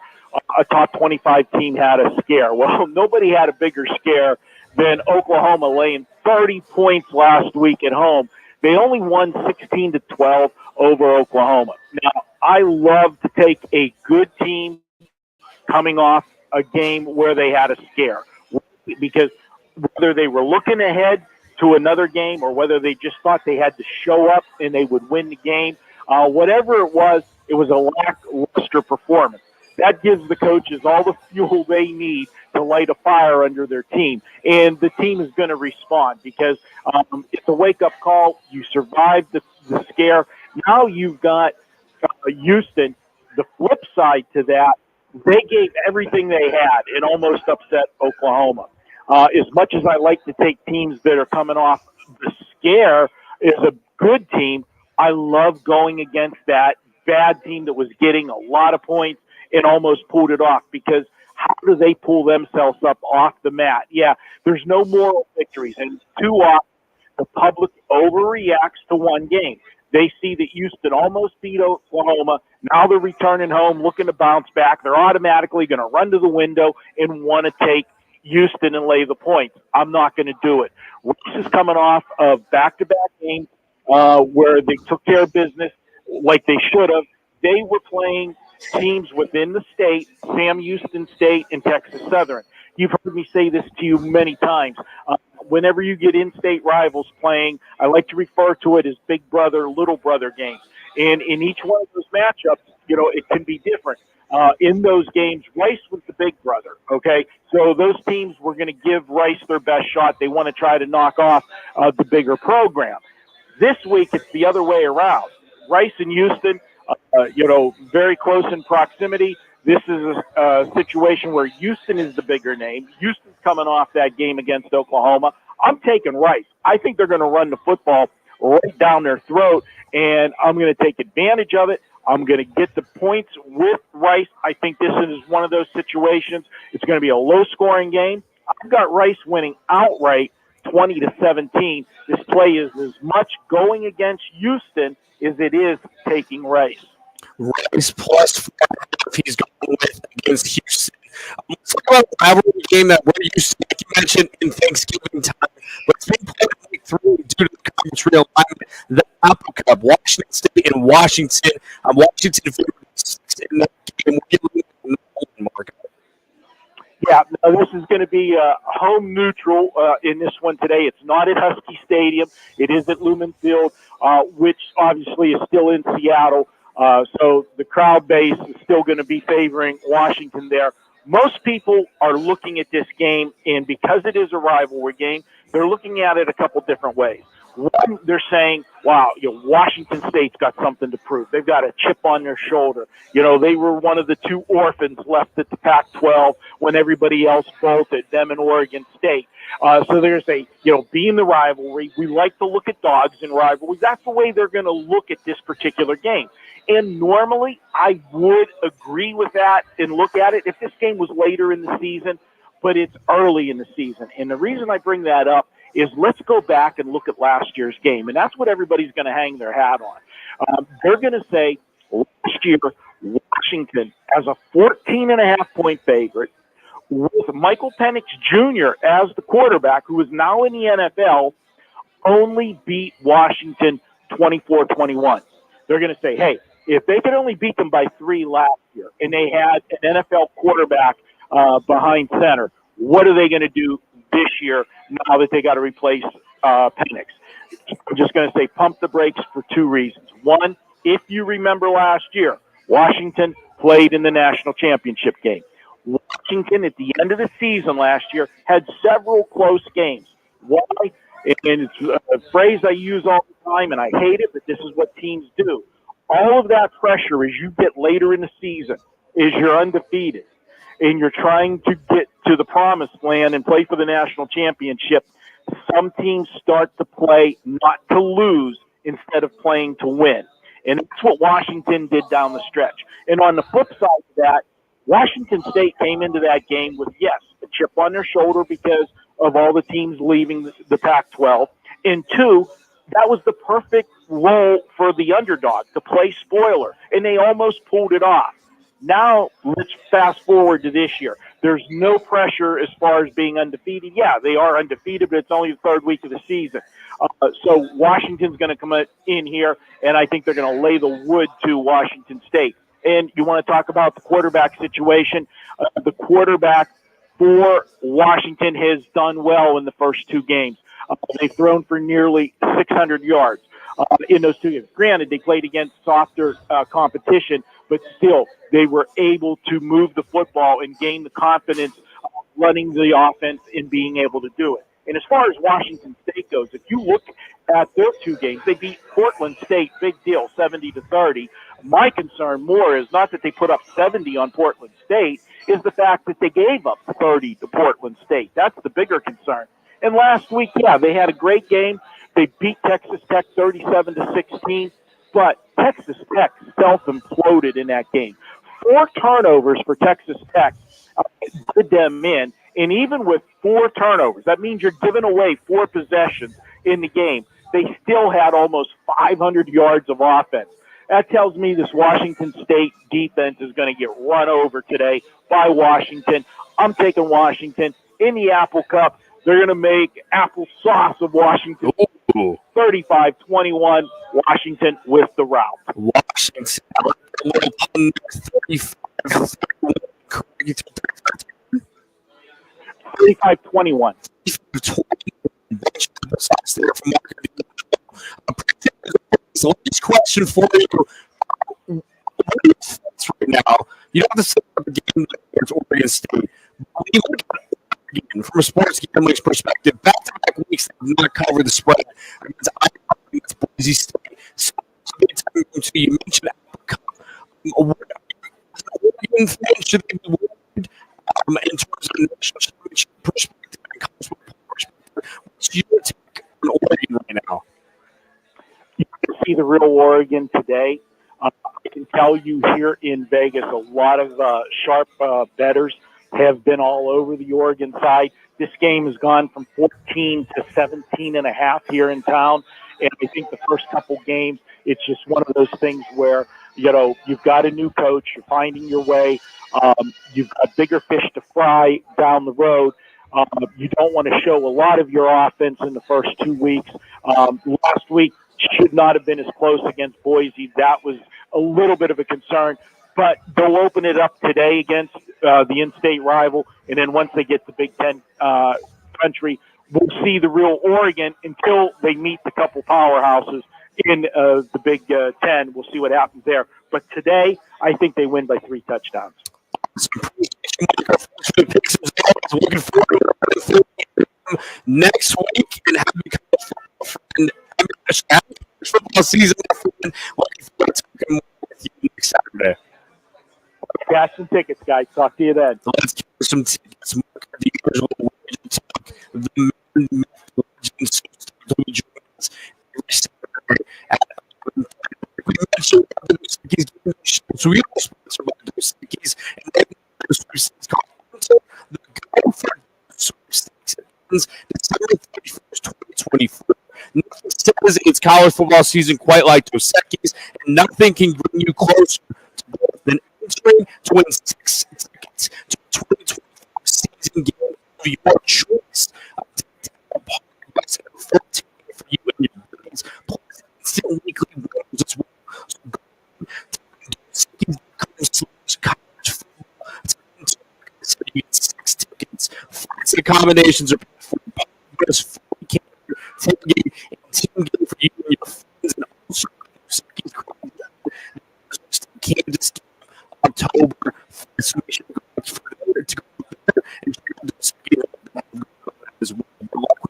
a top 25 team had a scare. Well, nobody had a bigger scare than Oklahoma laying 30 points last week at home. They only won 16-12 over Oklahoma. Now, I love to take a good team coming off a game where they had a scare because whether they were looking ahead to another game or whether they just thought they had to show up and they would win the game, whatever it was a lackluster performance. That gives the coaches all the fuel they need to light a fire under their team. And the team is going to respond because it's a wake-up call. You survived the scare. Now you've got Houston. The flip side to that, they gave everything they had and almost upset Oklahoma. As much as I like to take teams that are coming off the scare as a good team, I love going against that bad team that was getting a lot of points and almost pulled it off because how do they pull themselves up off the mat? Yeah, there's no moral victories. And too often, the public overreacts to one game. They see that Houston almost beat Oklahoma. Now they're returning home, looking to bounce back. They're automatically going to run to the window and want to take Houston and lay the points. I'm not going to do it. Rice is coming off of back-to-back games where they took care of business like they should have. They were playing teams within the state, Sam Houston State and Texas Southern. You've heard me say this to you many times. Whenever you get in-state rivals playing, I like to refer to it as big brother, little brother games. And in each one of those matchups, it can be different. In those games, Rice was the big brother, okay? So those teams were going to give Rice their best shot. They want to try to knock off the bigger program. This week, it's the other way around. Rice and Houston, very close in proximity. This is a situation where Houston is the bigger name. Houston's coming off that game against Oklahoma. I'm taking Rice. I think they're going to run the football right down their throat, and I'm going to take advantage of it. I'm going to get the points with Rice. I think this is one of those situations. It's going to be a low-scoring game. I've got Rice winning outright 20-17. This play is as much going against Houston as it is taking Rice. Rice plus 4.5 he's going with against Houston. Let's talk about the rivalry game that we're used to, like you mentioned, in Thanksgiving time. But it's been played week 3 due to the conference realignment. The Apple Cup, Washington State and Washington. Washington in that game. Mark. Yeah, no, this is going to be home neutral in this one today. It's not at Husky Stadium. It is at Lumen Field, which obviously is still in Seattle. So the crowd base is still going to be favoring Washington there. Most people are looking at this game, and because it is a rivalry game, they're looking at it a couple different ways. One, they're saying, wow, Washington State's got something to prove. They've got a chip on their shoulder. They were one of the 2 orphans left at the Pac-12 when everybody else bolted, them and Oregon State. So there's being the rivalry, we like to look at dogs in rivalries. That's the way they're going to look at this particular game. And normally I would agree with that and look at it if this game was later in the season, but it's early in the season. And the reason I bring that up is let's go back and look at last year's game. And that's what everybody's going to hang their hat on. They're going to say last year, Washington as a 14.5-point favorite with Michael Penix Jr. as the quarterback, who is now in the NFL, only beat Washington 24-21. They're going to say, hey, if they could only beat them by 3 last year and they had an NFL quarterback behind center, what are they going to do this year now that they got to replace Penix? I'm just going to say pump the brakes for 2 reasons. One, if you remember last year, Washington played in the national championship game. Washington, at the end of the season last year, had several close games. Why? And it's a phrase I use all the time, and I hate it, but this is what teams do. All of that pressure as you get later in the season is you're undefeated, and you're trying to get to the promised land and play for the national championship. Some teams start to play not to lose instead of playing to win. And that's what Washington did down the stretch. And on the flip side of that, Washington State came into that game with, yes, a chip on their shoulder because of all the teams leaving the Pac-12. And 2, that was the perfect role for the underdog, to play spoiler. And they almost pulled it off. Now, let's fast forward to this year. There's no pressure as far as being undefeated. Yeah, they are undefeated, but it's only the 3rd week of the season. So Washington's going to come in here, and I think they're going to lay the wood to Washington State. And you want to talk about the quarterback situation. The quarterback for Washington has done well in the first 2 games. They've thrown for nearly 600 yards in those 2 games. Granted, they played against softer competition, but still, they were able to move the football and gain the confidence of running the offense and being able to do it. And as far as Washington State goes, if you look at their 2 games, they beat Portland State, big deal, 70-30. My concern more is not that they put up 70 on Portland State, is the fact that they gave up 30 to Portland State. That's the bigger concern. And last week, yeah, they had a great game. They beat Texas Tech 37-16, but Texas Tech self-imploded in that game. 4 turnovers for Texas Tech put them in. And even with 4 turnovers, that means you're giving away 4 possessions in the game. They still had almost 500 yards of offense. That tells me this Washington State defense is going to get run over today by Washington. I'm taking Washington in the Apple Cup. They're going to make applesauce of Washington. 35-21, Washington with the route. Washington, a little pun there, 35-21. So this question for you, what are your thoughts right now? You don't have to set up a game against Oregon State. But when you look at Oregon from a sports gambling's perspective, back-to-back weeks they have not covered the spread against Iowa, against Boise State. So you mentioned Apple Cup. Oregon fans should they be worried in terms of national championship perspective and college football perspective? What's your take on Oregon right now? You can see the real Oregon today. I can tell you here in Vegas, a lot of sharp bettors have been all over the Oregon side. This game has gone from 14 to 17.5 here in town. And I think the first couple games, it's just one of those things where, you know, you've got a new coach, you're finding your way, you've got bigger fish to fry down the road. You don't want to show a lot of your offense in the first 2 weeks. Last week should not have been as close against Boise. That was a little bit of a concern. But they'll open it up today against the in-state rival, and then once they get to Big Ten country, we'll see the real Oregon until they meet the couple powerhouses in the Big Ten. We'll see what happens there. But today, I think they win by 3 touchdowns. Looking forward to next week and happy football season. Looking forward to talking with you next Saturday. Cash some tickets, guys. Talk to you then. Let's get some tickets. Mark the usual talk. The legends will be joining us every Saturday at we mentioned the Equis GameDay show. So we are sponsored by the Equis, and they have the Go for Sweepstakes. It ends December 31st, 2024. Nothing says it's college football season quite like Dos Equis, and nothing can bring you closer to both than entering to win 6 tickets to a 2024 season game of your choice. For you and your buddies, plus instant weekly wins as well. So go college football. So you get 6 tickets. Flights and accommodations are paid for. Tailgate and team game for you and your friends, and also Kansas October. So make sure to go there and check out this video as well.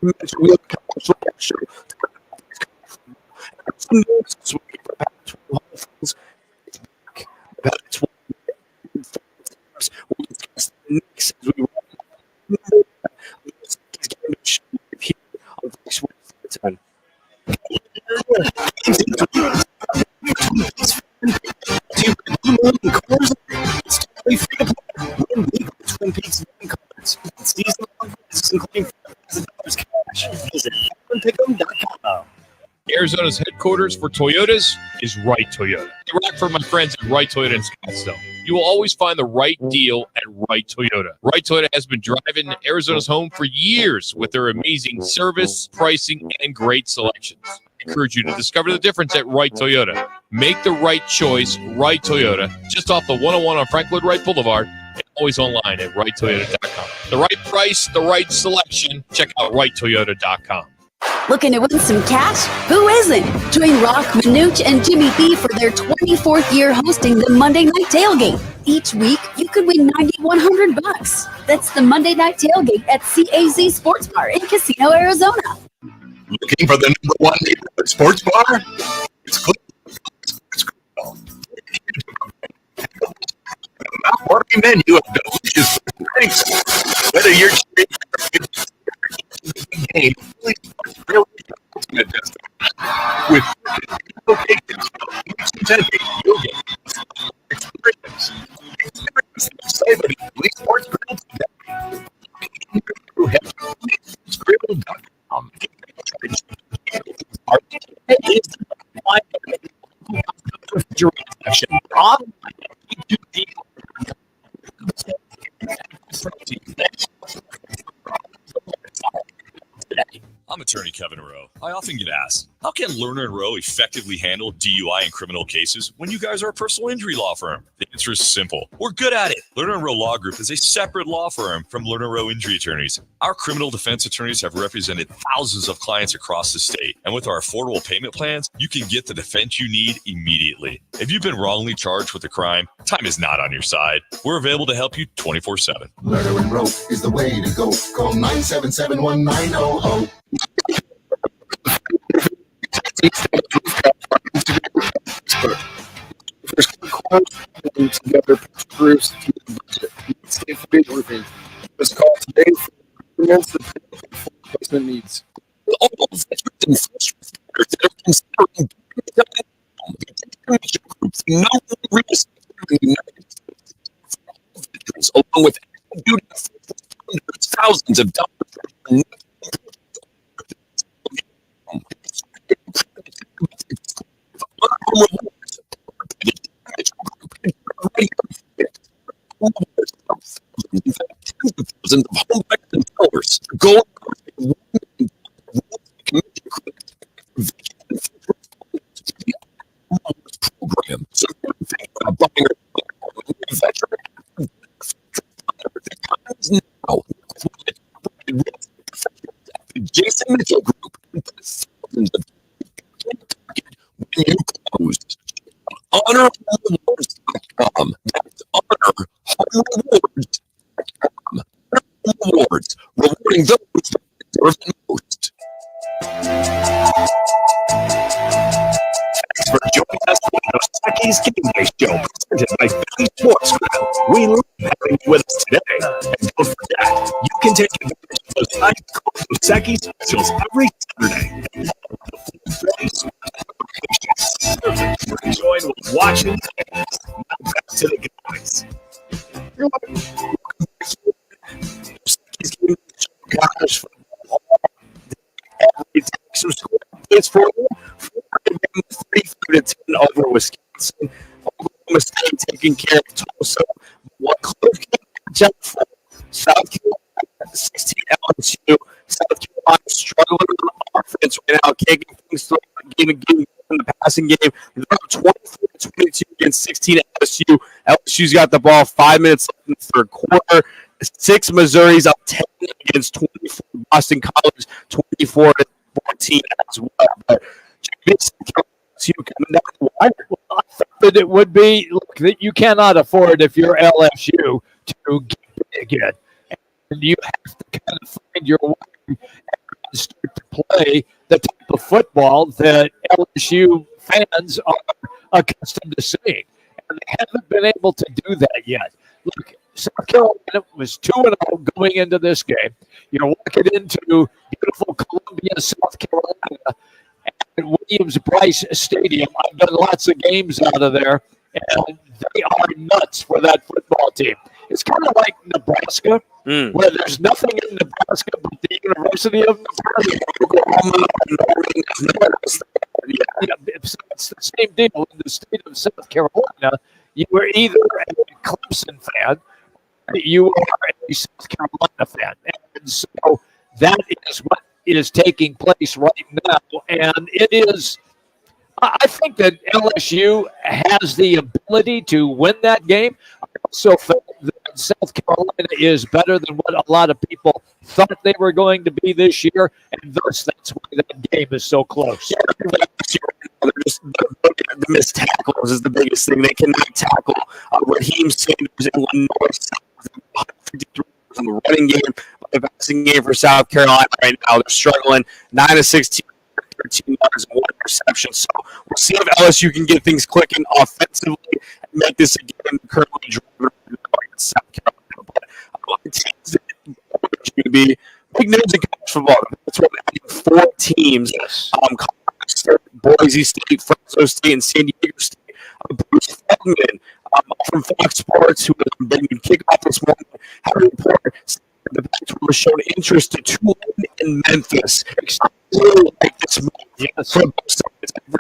We mentioned we have a college football show. Some news this week for Pac-12 Hopefulls. It's back. Pac-12 we'll discuss the next as we wrap up. Here on Voice 10. Twin Peaks Van Cards. Seasonal offers, including $5,000 cash. Visit pick'em.com. Arizona's headquarters for Toyotas is Right Toyota. I rock for my friends at Right Toyota in Scottsdale. You will always find the right deal at Right Toyota. Right Toyota has been driving Arizona's home for years with their amazing service, pricing, and great selections. I encourage you to discover the difference at Right Toyota. Make the right choice, Right Toyota, just off the 101 on Frank Lloyd Wright Boulevard, and always online at righttoyota.com. The right price, the right selection. Check out righttoyota.com. Looking to win some cash? Who isn't? Join Rock, Manuch, and Jimmy B for their 24th year hosting the Monday Night Tailgate. Each week, you could win $9,100. That's the Monday Night Tailgate at CAZ Sports Bar in Casino, Arizona. Looking for the number one neighborhood sports bar? It's a mouth-watering menu of delicious drinks. Whether you're cheering game, really ultimate destination. With locations from Tempe, you'll get experience the excitement of Police Sports Grill today. Sportsgrill.com. I'm attorney Kevin Rowe. I often get asked, how can Lerner & Rowe effectively handle DUI and criminal cases when you guys are a personal injury law firm? The answer is simple. We're good at it. Lerner & Rowe Law Group is a separate law firm from Lerner & Rowe Injury Attorneys. Our criminal defense attorneys have represented thousands of clients across the state. And with our affordable payment plans, you can get the defense you need immediately. If you've been wrongly charged with a crime, time is not on your side. We're available to help you 24/7. Lerner & Rowe is the way to go. Call 977-1900. Together groups to the budget. Safe bid roofing. This call today for replacement needs. All veterans and first responders that are considering groups in no real estate in the United States. Veterans, along with active duty first responders, thousands of dollars. Thousands of home buyers and sellers going program. So think about buying a veteran. Now, Jason Mitchell Group. Thousands of when you close. HonorHomeRewards.com. That's HonorHomeRewards.com. Rewards, rewarding those that deserve the most. Thanks for joining us for the Equis GameDay show presented by Philly Sports Grill. We love having you with us today. And don't forget, you can take advantage of those high-cost Equis specials every Saturday. Enjoying watching. Now back to the guys. Gosh, every day some score updates for you. 35-10 over Wisconsin. Oklahoma State taking care of Tulsa. What close game matchup for South Carolina 16 LSU. South Carolina struggling on offense right now, kicking things through the game in the passing game. They're up 24-22 against 16 LSU. LSU's got the ball 5 minutes left in the third quarter. 6 Missouri's up 10 against 24. Boston College 24-14 as well. But LSU coming down the wire. Well, I thought that it would be, look, that you cannot afford, if you're LSU, to get big again. And you have to kind of find your way and start to play the type of football that LSU fans are accustomed to seeing. And they haven't been able to do that yet. Look, South Carolina was 2-0 going into this game. You're walking into beautiful Columbia, South Carolina, at Williams-Brice Stadium. I've done lots of games out of there, and they are nuts for that football team. It's kind of like Nebraska, where there's nothing in Nebraska but the University of Nebraska. So it's the same deal in the state of South Carolina. You were either a Clemson fan, or you are a South Carolina fan. And so that is what is taking place right now. And it is, I think that LSU has the ability to win that game. I also felt that South Carolina is better than what a lot of people thought they were going to be this year, and thus that's why that game is so close. The missed tackles is the biggest thing. They cannot tackle. Raheem Sanders, Illinois, 153 in the running game, the passing game for South Carolina right now. They're struggling 9-16. 13 yards and 1 interception. So we'll see if LSU can get things clicking offensively and make this a game currently driving against South Carolina. But it seems that it's going to be big news in college football. That's what adding 4 teams. Colorado State, Boise State, Fresno State, and San Diego State. Bruce Feldman from Fox Sports, who has been kickoff this morning, had a report the Pac-12 has shown interest to Tulane and Memphis. I really like this move. Yes. For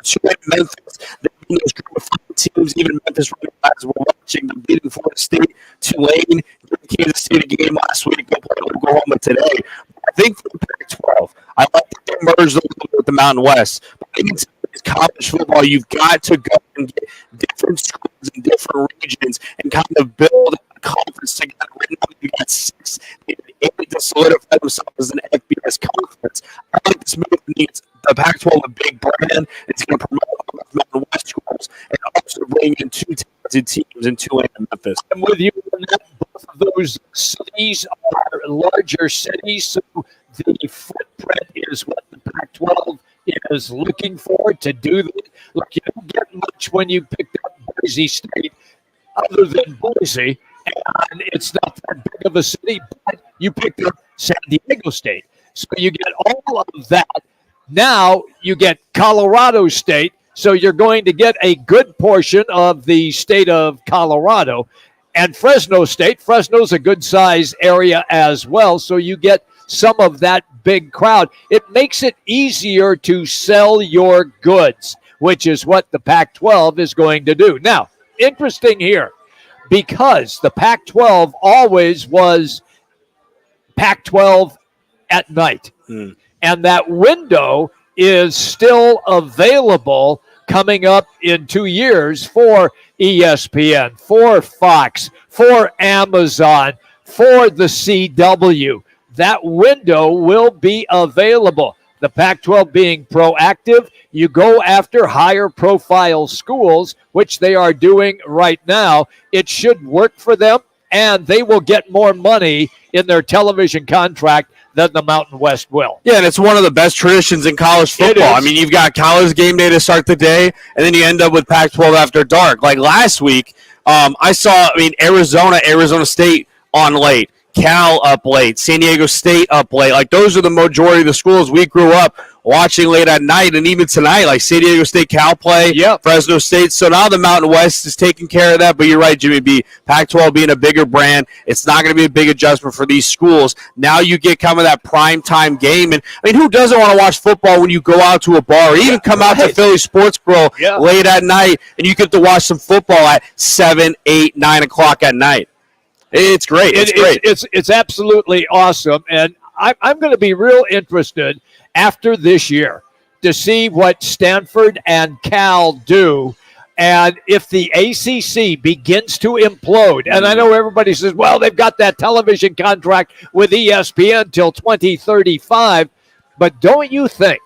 Tulane and Memphis, they've been those group of 5 teams, even Memphis guys were watching them beating Florida State, Tulane, Kansas State a game last week, go play Oklahoma today. I think for the Pac-12, I like that they merged a little bit with the Mountain West. But I think it's college football, you've got to go and get different schools in different regions and kind of build a conference together. Right now, you've got 6 to solidify themselves as an FBS conference. I like this move. It's the Pac-12 a big brand. It's going to promote Mountain West schools and also bring in 2 talented teams in Tulane and Memphis. I'm with you on that. Both of those cities are larger cities, so the footprint is what the Pac-12 is looking for to do that. Look, you don't get much when you picked up Boise State other than Boise, and it's not that big of a city, but you picked up San Diego State. So you get all of that. Now you get Colorado State, so you're going to get a good portion of the state of Colorado. And Fresno State, Fresno's a good size area as well, so you get some of that big crowd. It makes it easier to sell your goods, which is what the Pac-12 is going to do. Now, interesting here, because the Pac-12 always was Pac-12 at night. And that window is still available coming up in 2 years for ESPN, for Fox, for Amazon, for the CW. That window will be available. The Pac-12 being proactive, you go after higher profile schools, which they are doing right now. It should work for them, and they will get more money in their television contract than the Mountain West will. Yeah, and it's one of the best traditions in college football. I mean, you've got college game day to start the day, and then you end up with Pac-12 after dark. Like last week, I saw, Arizona State on late. Cal up late, San Diego State up late. Like, those are the majority of the schools we grew up watching late at night, and even tonight, like San Diego State, Cal play, Fresno State. So now the Mountain West is taking care of that. But you're right, Jimmy B. Pac-12 being a bigger brand, it's not going to be a big adjustment for these schools. Now you get kind of that prime time game, and I mean, who doesn't want to watch football when you go out to a bar, or even come out to Philly Sports Grill late at night, and you get to watch some football at 7, 8, 9 o'clock at night? It's great. It's great. It's absolutely awesome, and I'm going to be real interested after this year to see what Stanford and Cal do. And if the ACC begins to implode, and I know everybody says, well, they've got that television contract with ESPN till 2035, but don't you think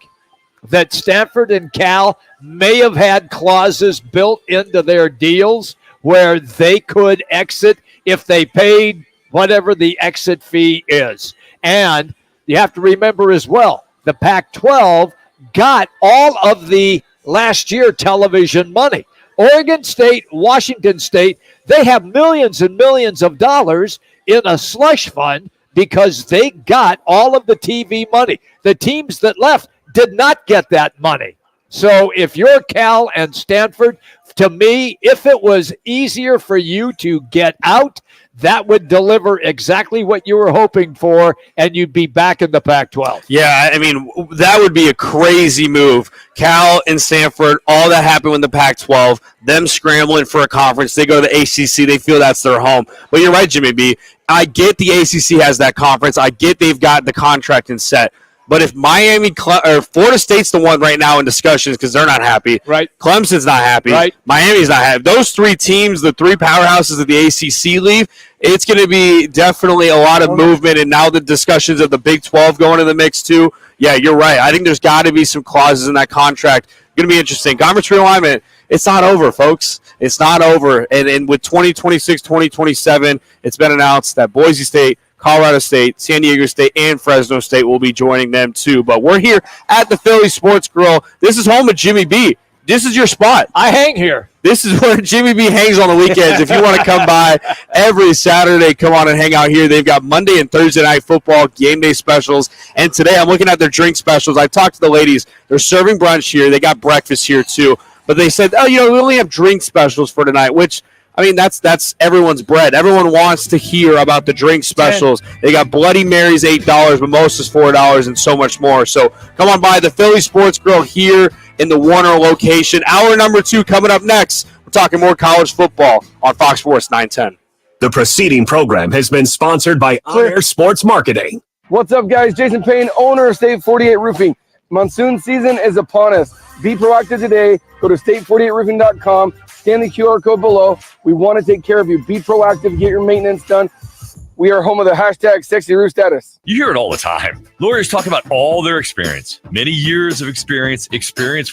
that Stanford and Cal may have had clauses built into their deals where they could exit if they paid whatever the exit fee is? And you have to remember as well, the Pac-12 got all of the last year television money. Oregon State, Washington State, they have millions and millions of dollars in a slush fund because they got all of the TV money. The teams that left did not get that money. So if you're Cal and Stanford, to me, if it was easier for you to get out, that would deliver exactly what you were hoping for, and you'd be back in the Pac-12. Yeah, I mean, that would be a crazy move. Cal and Stanford, all that happened with the Pac-12, them scrambling for a conference. They go to the ACC. They feel that's their home. But you're right, Jimmy B. I get the ACC has that conference. I get they've got the contract in set. But if or Florida State's the one right now in discussions because they're not happy. Right. Clemson's not happy. Right. Miami's not happy. Those three teams, the three powerhouses of the ACC leave, it's going to be definitely a lot of movement. And now the discussions of the Big 12 going in the mix too. Yeah, you're right. I think there's got to be some clauses in that contract. Going to be interesting. Conference realignment, it's not over, folks. It's not over. And with 2026, 2027, it's been announced that Boise State, Colorado State, San Diego State, and Fresno State will be joining them too. But we're here at the Philly Sports Grill. This is home of Jimmy B. This is your spot. I hang here. This is where Jimmy B hangs on the weekends. If you want to come by every Saturday, come on and hang out here. They've got Monday and Thursday night football, game day specials. And today I'm looking at their drink specials. I talked to the ladies. They're serving brunch here. They got breakfast here too. But they said, we only have drink specials for tonight, which – I mean, that's everyone's bread. Everyone wants to hear about the drink specials. They got Bloody Marys, $8, Mimosas, $4, and so much more. So come on by the Philly Sports Grill here in the Warner location. Hour number 2 coming up next. We're talking more college football on Fox Sports 910. The preceding program has been sponsored by On Air Sports Marketing. What's up, guys? Jason Payne, owner of State 48 Roofing. Monsoon season is upon us. Be proactive today. Go to state48roofing.com. Scan the QR code below. We want to take care of you. Be proactive. Get your maintenance done. We are home of the hashtag sexy roof status. You hear it all the time. Lawyers talk about all their experience, many years of experience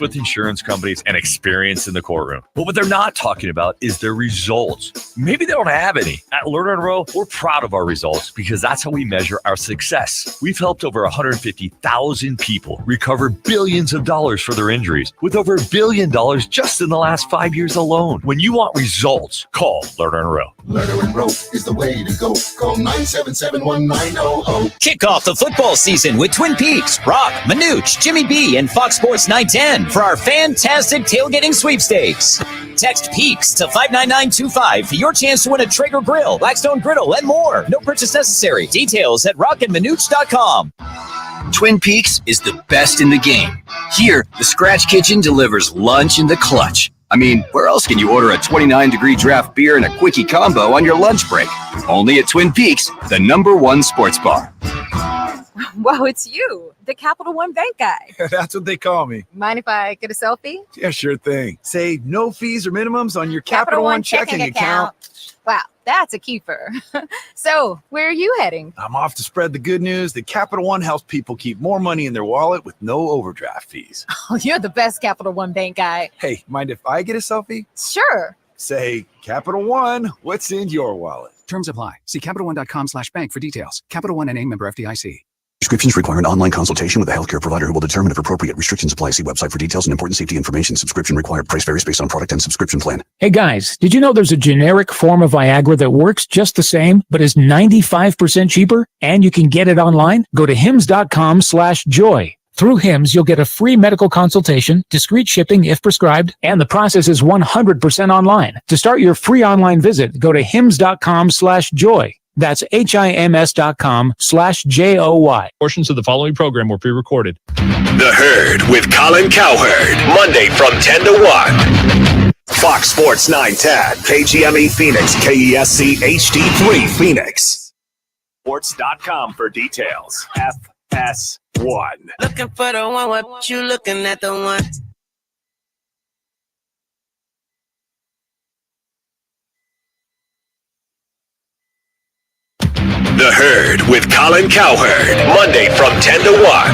with insurance companies, and experience in the courtroom. But what they're not talking about is their results. Maybe they don't have any. At Lerner & Rowe, we're proud of our results because that's how we measure our success. We've helped over 150,000 people recover billions of dollars for their injuries, with over $1 billion just in the last 5 years alone. When you want results, call Lerner & Rowe. Lerner & Rowe is the way to go. Call 977-1900. Kick off the football season with Twin Peaks, Rock, Manooch, Jimmy B, and Fox Sports 910 for our fantastic tailgating sweepstakes. Text Peaks to 59925 for your chance to win a Traeger grill, Blackstone griddle, and more. No purchase necessary. Details at rockandmanooch.com. Twin Peaks is the best in the game. Here, the Scratch Kitchen delivers lunch in the clutch. I mean, where else can you order a 29-degree draft beer and a quickie combo on your lunch break? Only at Twin Peaks, the #1 sports bar. Wow, it's you, the Capital One Bank guy. That's what they call me. Mind if I get a selfie? Yeah, sure thing. Say no fees or minimums on your Capital One checking account. Wow, that's a keeper. So, where are you heading? I'm off to spread the good news that Capital One helps people keep more money in their wallet with no overdraft fees. Oh, you're the best Capital One Bank guy. Hey, mind if I get a selfie? Sure. Say, Capital One, what's in your wallet? Terms apply. See CapitalOne.com/bank for details. Capital One NA, member FDIC. Prescriptions require an online consultation with a healthcare provider who will determine if appropriate. Restrictions apply. See website for details and important safety information. Subscription required. Price varies based on product and subscription plan. Hey guys, did you know there's a generic form of Viagra that works just the same, but is 95% cheaper? And you can get it online? Go to hims.com/joy. Through HIMS, you'll get a free medical consultation, discreet shipping if prescribed, and the process is 100% online. To start your free online visit, go to hims.com/joy. That's HIMS.com/JOY. Portions of the following program were pre-recorded. The Herd with Colin Cowherd, Monday from 10 to 1. Fox Sports 910, KGME Phoenix, KESC HD3 Phoenix. Sports.com for details. FS1. Looking for the one, what you looking at the one? The Herd with Colin Cowherd, Monday from 10 to 1.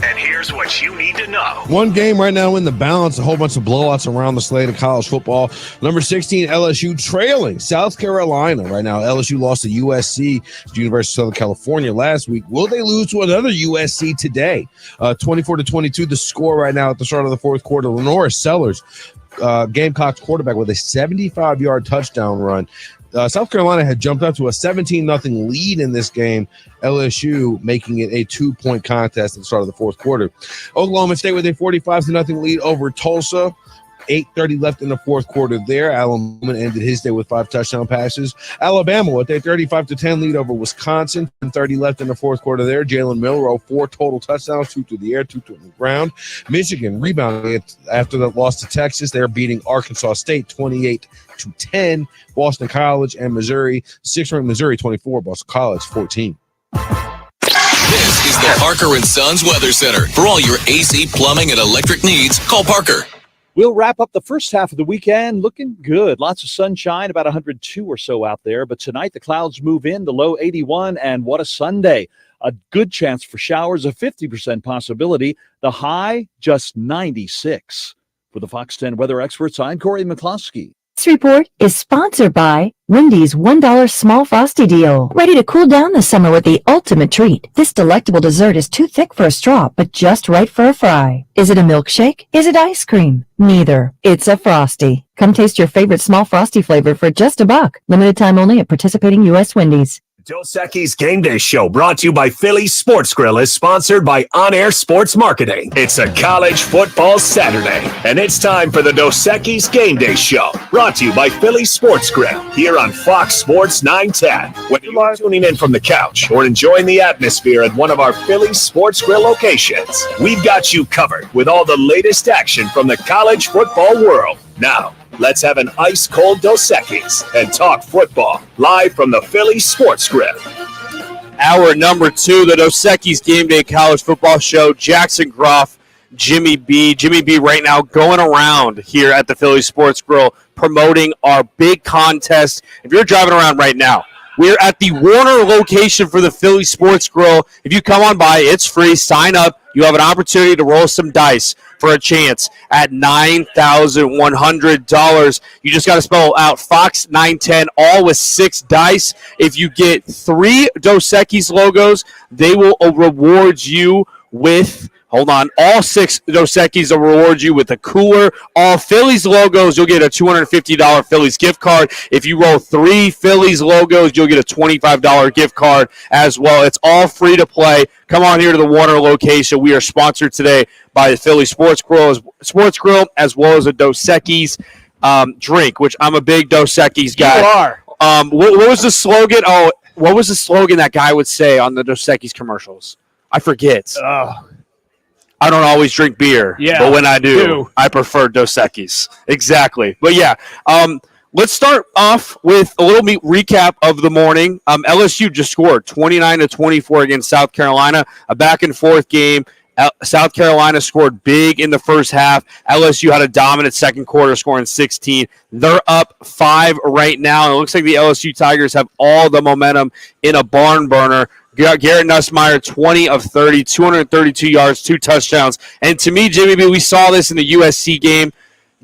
And here's what you need to know. One game right now in the balance, a whole bunch of blowouts around the slate of college football. Number 16, LSU trailing South Carolina. Right now, LSU lost to USC, the University of Southern California, last week. Will they lose to another USC today? 24-22, the score right now at the start of the fourth quarter. Lenora Sellers, Gamecocks quarterback, with a 75-yard touchdown run. South Carolina had jumped up to a 17-0 lead in this game, LSU making it a 2-point contest at the start of the fourth quarter. Oklahoma State with a 45-0 lead over Tulsa. 8:30 left in the fourth quarter there. Alan Bowman ended his day with 5 touchdown passes. Alabama with a 35-10 lead over Wisconsin. 30 left in the fourth quarter there. Jalen Milroe, 4 total touchdowns, 2 through the air, 2 through the ground. Michigan rebounding after the loss to Texas. They're beating Arkansas State 28-10. Boston College and Missouri, 6th-ranked Missouri 24, Boston College 14. This is the Parker & Sons Weather Center. For all your AC, plumbing, and electric needs, call Parker. We'll wrap up the first half of the weekend looking good. Lots of sunshine, about 102 or so out there. But tonight the clouds move in, the low 81, and what a Sunday. A good chance for showers, a 50% possibility. The high, just 96. For the Fox 10 weather experts, I'm Corey McCloskey. This report is sponsored by Wendy's $1 Small Frosty Deal. Ready to cool down this summer with the ultimate treat. This delectable dessert is too thick for a straw, but just right for a fry. Is it a milkshake? Is it ice cream? Neither. It's a Frosty. Come taste your favorite small Frosty flavor for just $1. Limited time only at participating U.S. Wendy's. Dos Equis Game Day Show, brought to you by Philly Sports Grill, is sponsored by On Air Sports Marketing. It's a college football Saturday, and it's time for the Dos Equis Game Day Show, brought to you by Philly Sports Grill, here on Fox Sports 910. Whether you're tuning in from the couch or enjoying the atmosphere at one of our Philly Sports Grill locations, we've got you covered with all the latest action from the college football world. Now, let's have an ice-cold Dos Equis and talk football live from the Philly Sports Grill. Hour number 2, the Dos Equis Game Day College Football Show. Jackson Groff, Jimmy B. Jimmy B right now going around here at the Philly Sports Grill promoting our big contest. If you're driving around right now, we're at the Warner location for the Philly Sports Grill. If you come on by, it's free. Sign up. You have an opportunity to roll some dice for a chance at $9,100. You just got to spell out Fox 910, all with 6 dice. If you get 3 Dos Equis logos, they will reward you with, all 6 Dos Equis will reward you with a cooler. All Phillies logos, you'll get a $250 Phillies gift card. If you roll 3 Phillies logos, you'll get a $25 gift card as well. It's all free to play. Come on here to the Warner location. We are sponsored today by the Philly Sports Grill, as well as a Dos Equis drink, which I'm a big Dos Equis guy. You are. What was the slogan? Oh, what was the slogan that guy would say on the Dos Equis commercials? I forget. I don't always drink beer, but when I do, I prefer Dos Equis. Exactly. But yeah, let's start off with a little recap of the morning. LSU just scored 29-24 against South Carolina, a back-and-forth game. South Carolina scored big in the first half. LSU had a dominant second quarter, scoring 16. They're up 5 right now, and it looks like the LSU Tigers have all the momentum in a barn burner. Garrett Nussmeier, 20 of 30, 232 yards, 2 touchdowns. And to me, Jimmy B, we saw this in the USC game.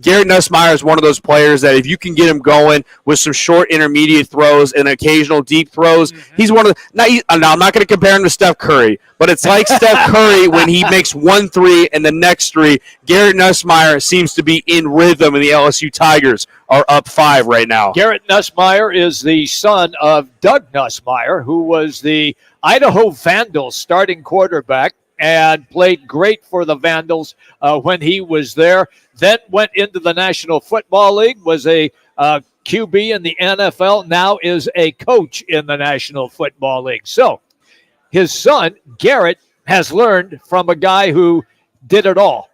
Garrett Nussmeier is one of those players that if you can get him going with some short intermediate throws and occasional deep throws, he's one of the – now, I'm not going to compare him to Steph Curry, but it's like Steph Curry when he makes 1 3 and the next 3. Garrett Nussmeier seems to be in rhythm, and the LSU Tigers are up 5 right now. Garrett Nussmeier is the son of Doug Nussmeier, who was the Idaho Vandals starting quarterback and played great for the Vandals when he was there. Then went into the National Football League, was a QB in the NFL, now is a coach in the National Football League. So his son, Garrett, has learned from a guy who did it all.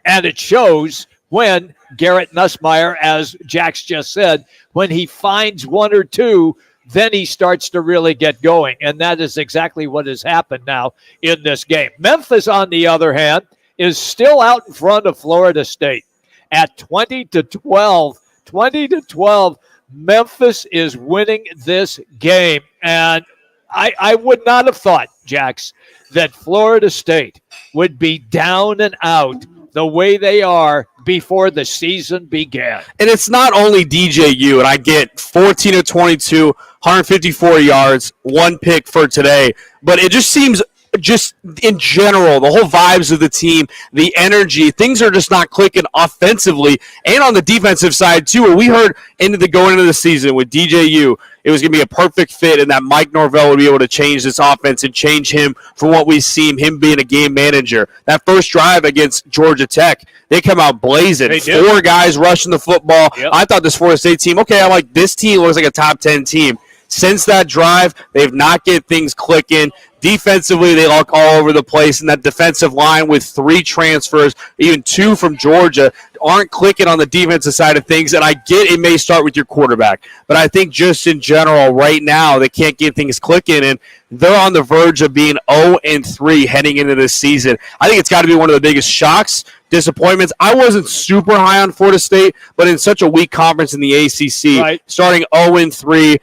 And it shows when Garrett Nussmeier, as Jax just said, when he finds one or two, then he starts to really get going. And that is exactly what has happened now in this game. Memphis, on the other hand, is still out in front of Florida State at 20-12. 20-12. Memphis is winning this game. And I would not have thought, Jax, that Florida State would be down and out the way they are before the season began. And it's not only DJU, and I get 14 of 22, 154 yards, one pick for today, but it just seems just in general, the whole vibes of the team, the energy, things are just not clicking offensively and on the defensive side too. Where we heard going into the season with DJU, it was going to be a perfect fit and that Mike Norvell would be able to change this offense and change him from what we've seen, him being a game manager. That first drive against Georgia Tech, they come out blazing. 4 guys rushing the football. Yep. I thought this Florida State team, okay, I'm like, this team looks like a top 10 team. Since that drive, they've not get things clicking. Defensively, they look all over the place, and that defensive line with 3 transfers, even 2 from Georgia, aren't clicking on the defensive side of things. And I get it may start with your quarterback, but I think just in general right now they can't get things clicking, and they're on the verge of being 0-3 heading into this season. I think it's got to be one of the biggest shocks, disappointments. I wasn't super high on Florida State, but in such a weak conference in the ACC, starting 0-3,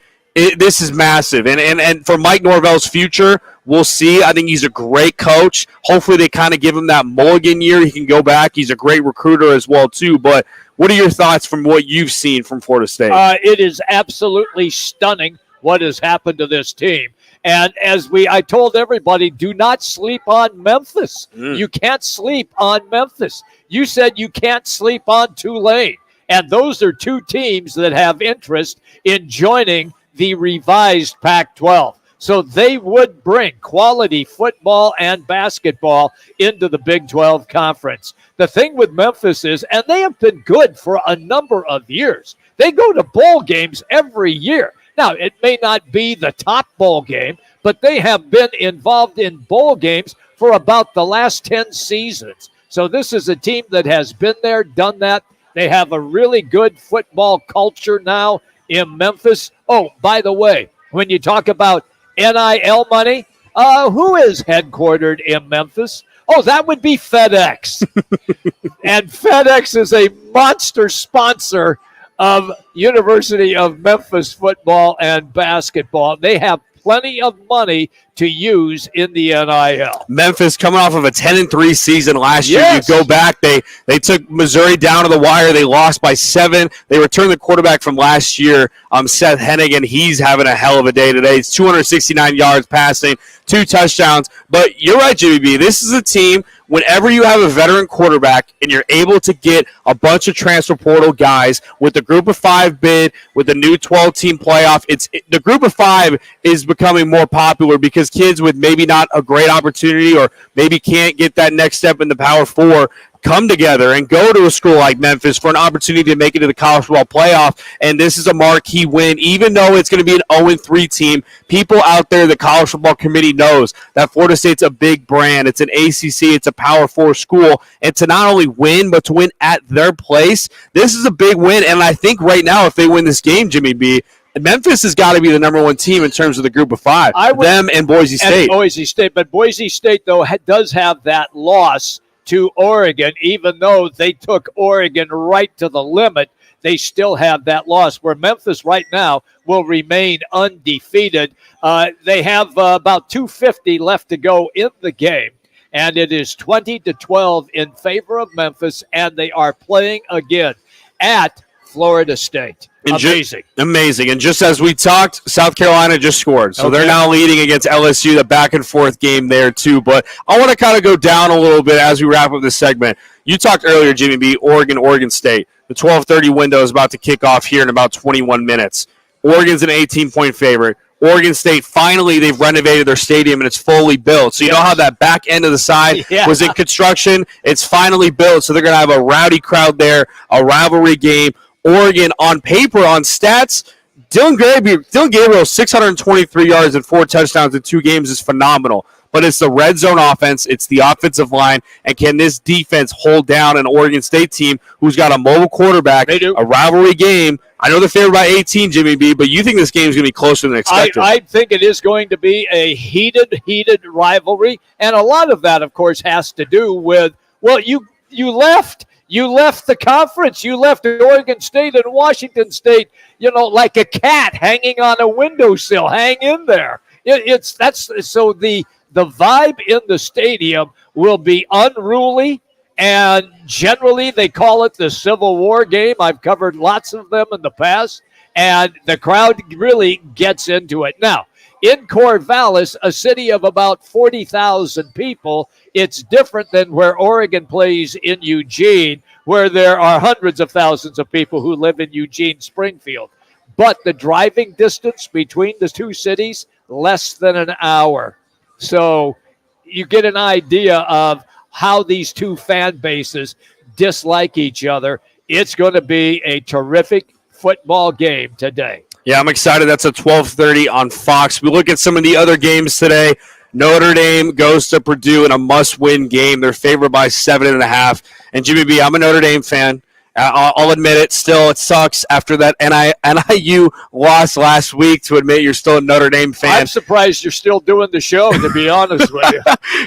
this is massive. And for Mike Norvell's future, we'll see. I think he's a great coach. Hopefully they kind of give him that mulligan year. He can go back. He's a great recruiter as well, too. But what are your thoughts from what you've seen from Florida State? It is absolutely stunning what has happened to this team. And as I told everybody, do not sleep on Memphis. You can't sleep on Memphis. You said you can't sleep on Tulane. And those are 2 teams that have interest in joining the revised Pac-12. So they would bring quality football and basketball into the Big 12 conference. The thing with Memphis is, and they have been good for a number of years, they go to bowl games every year. Now, it may not be the top bowl game, but they have been involved in bowl games for about the last 10 seasons. So this is a team that has been there, done that. They have a really good football culture now in Memphis. Oh, by the way, when you talk about NIL money, who is headquartered in Memphis? Oh, that would be FedEx. And FedEx is a monster sponsor of University of Memphis football and basketball. They have plenty of money to use in the NIL. Memphis coming off of a 10-3 season last year. You go back, they took Missouri down to the wire. They lost by 7. They returned the quarterback from last year, Seth Hennigan. He's having a hell of a day today. It's 269 yards passing, 2 touchdowns. But you're right, Jimmy B. This is a team, whenever you have a veteran quarterback and you're able to get a bunch of transfer portal guys with the group of 5 bid, with the new 12-team playoff, the group of 5 is becoming more popular because kids with maybe not a great opportunity or maybe can't get that next step in the Power 4 come together and go to a school like Memphis for an opportunity to make it to the college football playoff. And this is a marquee win, even though it's going to be an 0-3 team. People out there, the college football committee knows that Florida State's a big brand. It's an ACC. It's a Power 4 school. And to not only win, but to win at their place, this is a big win. And I think right now, if they win this game, Jimmy B., Memphis has got to be the number 1 team in terms of the group of 5. Them and Boise State. But Boise State, though, does have that loss to Oregon. Even though they took Oregon right to the limit, they still have that loss, where Memphis right now will remain undefeated. They have about 2:50 left to go in the game, and it is 20-12 in favor of Memphis, and they are playing again at Florida State. Amazing. And just as we talked, South Carolina just scored. So they're now leading against LSU, the back-and-forth game there too. But I want to kind of go down a little bit as we wrap up this segment. You talked earlier, Jimmy B., Oregon State. The 12:30 window is about to kick off here in about 21 minutes. Oregon's an 18-point favorite. Oregon State, finally they've renovated their stadium and it's fully built. So you know how that back end of the side was in construction? It's finally built. So they're going to have a rowdy crowd there, a rivalry game. Oregon, on paper, on stats, Dylan Gabriel, 623 yards and 4 touchdowns in 2 games is phenomenal. But it's the red zone offense, it's the offensive line, and can this defense hold down an Oregon State team who's got a mobile quarterback, a rivalry game? I know they're favored by 18, Jimmy B, but you think this game is going to be closer than expected? I think it is going to be a heated rivalry, and a lot of that, of course, has to do with, well, you left. You left the conference. You left Oregon State and Washington State, like a cat hanging on a windowsill. Hang in there. So the vibe in the stadium will be unruly, and generally they call it the Civil War game. I've covered lots of them in the past, and the crowd really gets into it. Now, in Corvallis, a city of about 40,000 people, it's different than where Oregon plays in Eugene, where there are hundreds of thousands of people who live in Eugene, Springfield. But the driving distance between the two cities, less than an hour. So you get an idea of how these two fan bases dislike each other. It's going to be a terrific football game today. Yeah, I'm excited. That's at 12:30 on Fox. We look at some of the other games today. Notre Dame goes to Purdue in a must-win game. They're favored by 7.5. And Jimmy B, I'm a Notre Dame fan. I'll admit it. Still, it sucks after that NIU loss last week to admit you're still a Notre Dame fan. I'm surprised you're still doing the show, to be honest with you.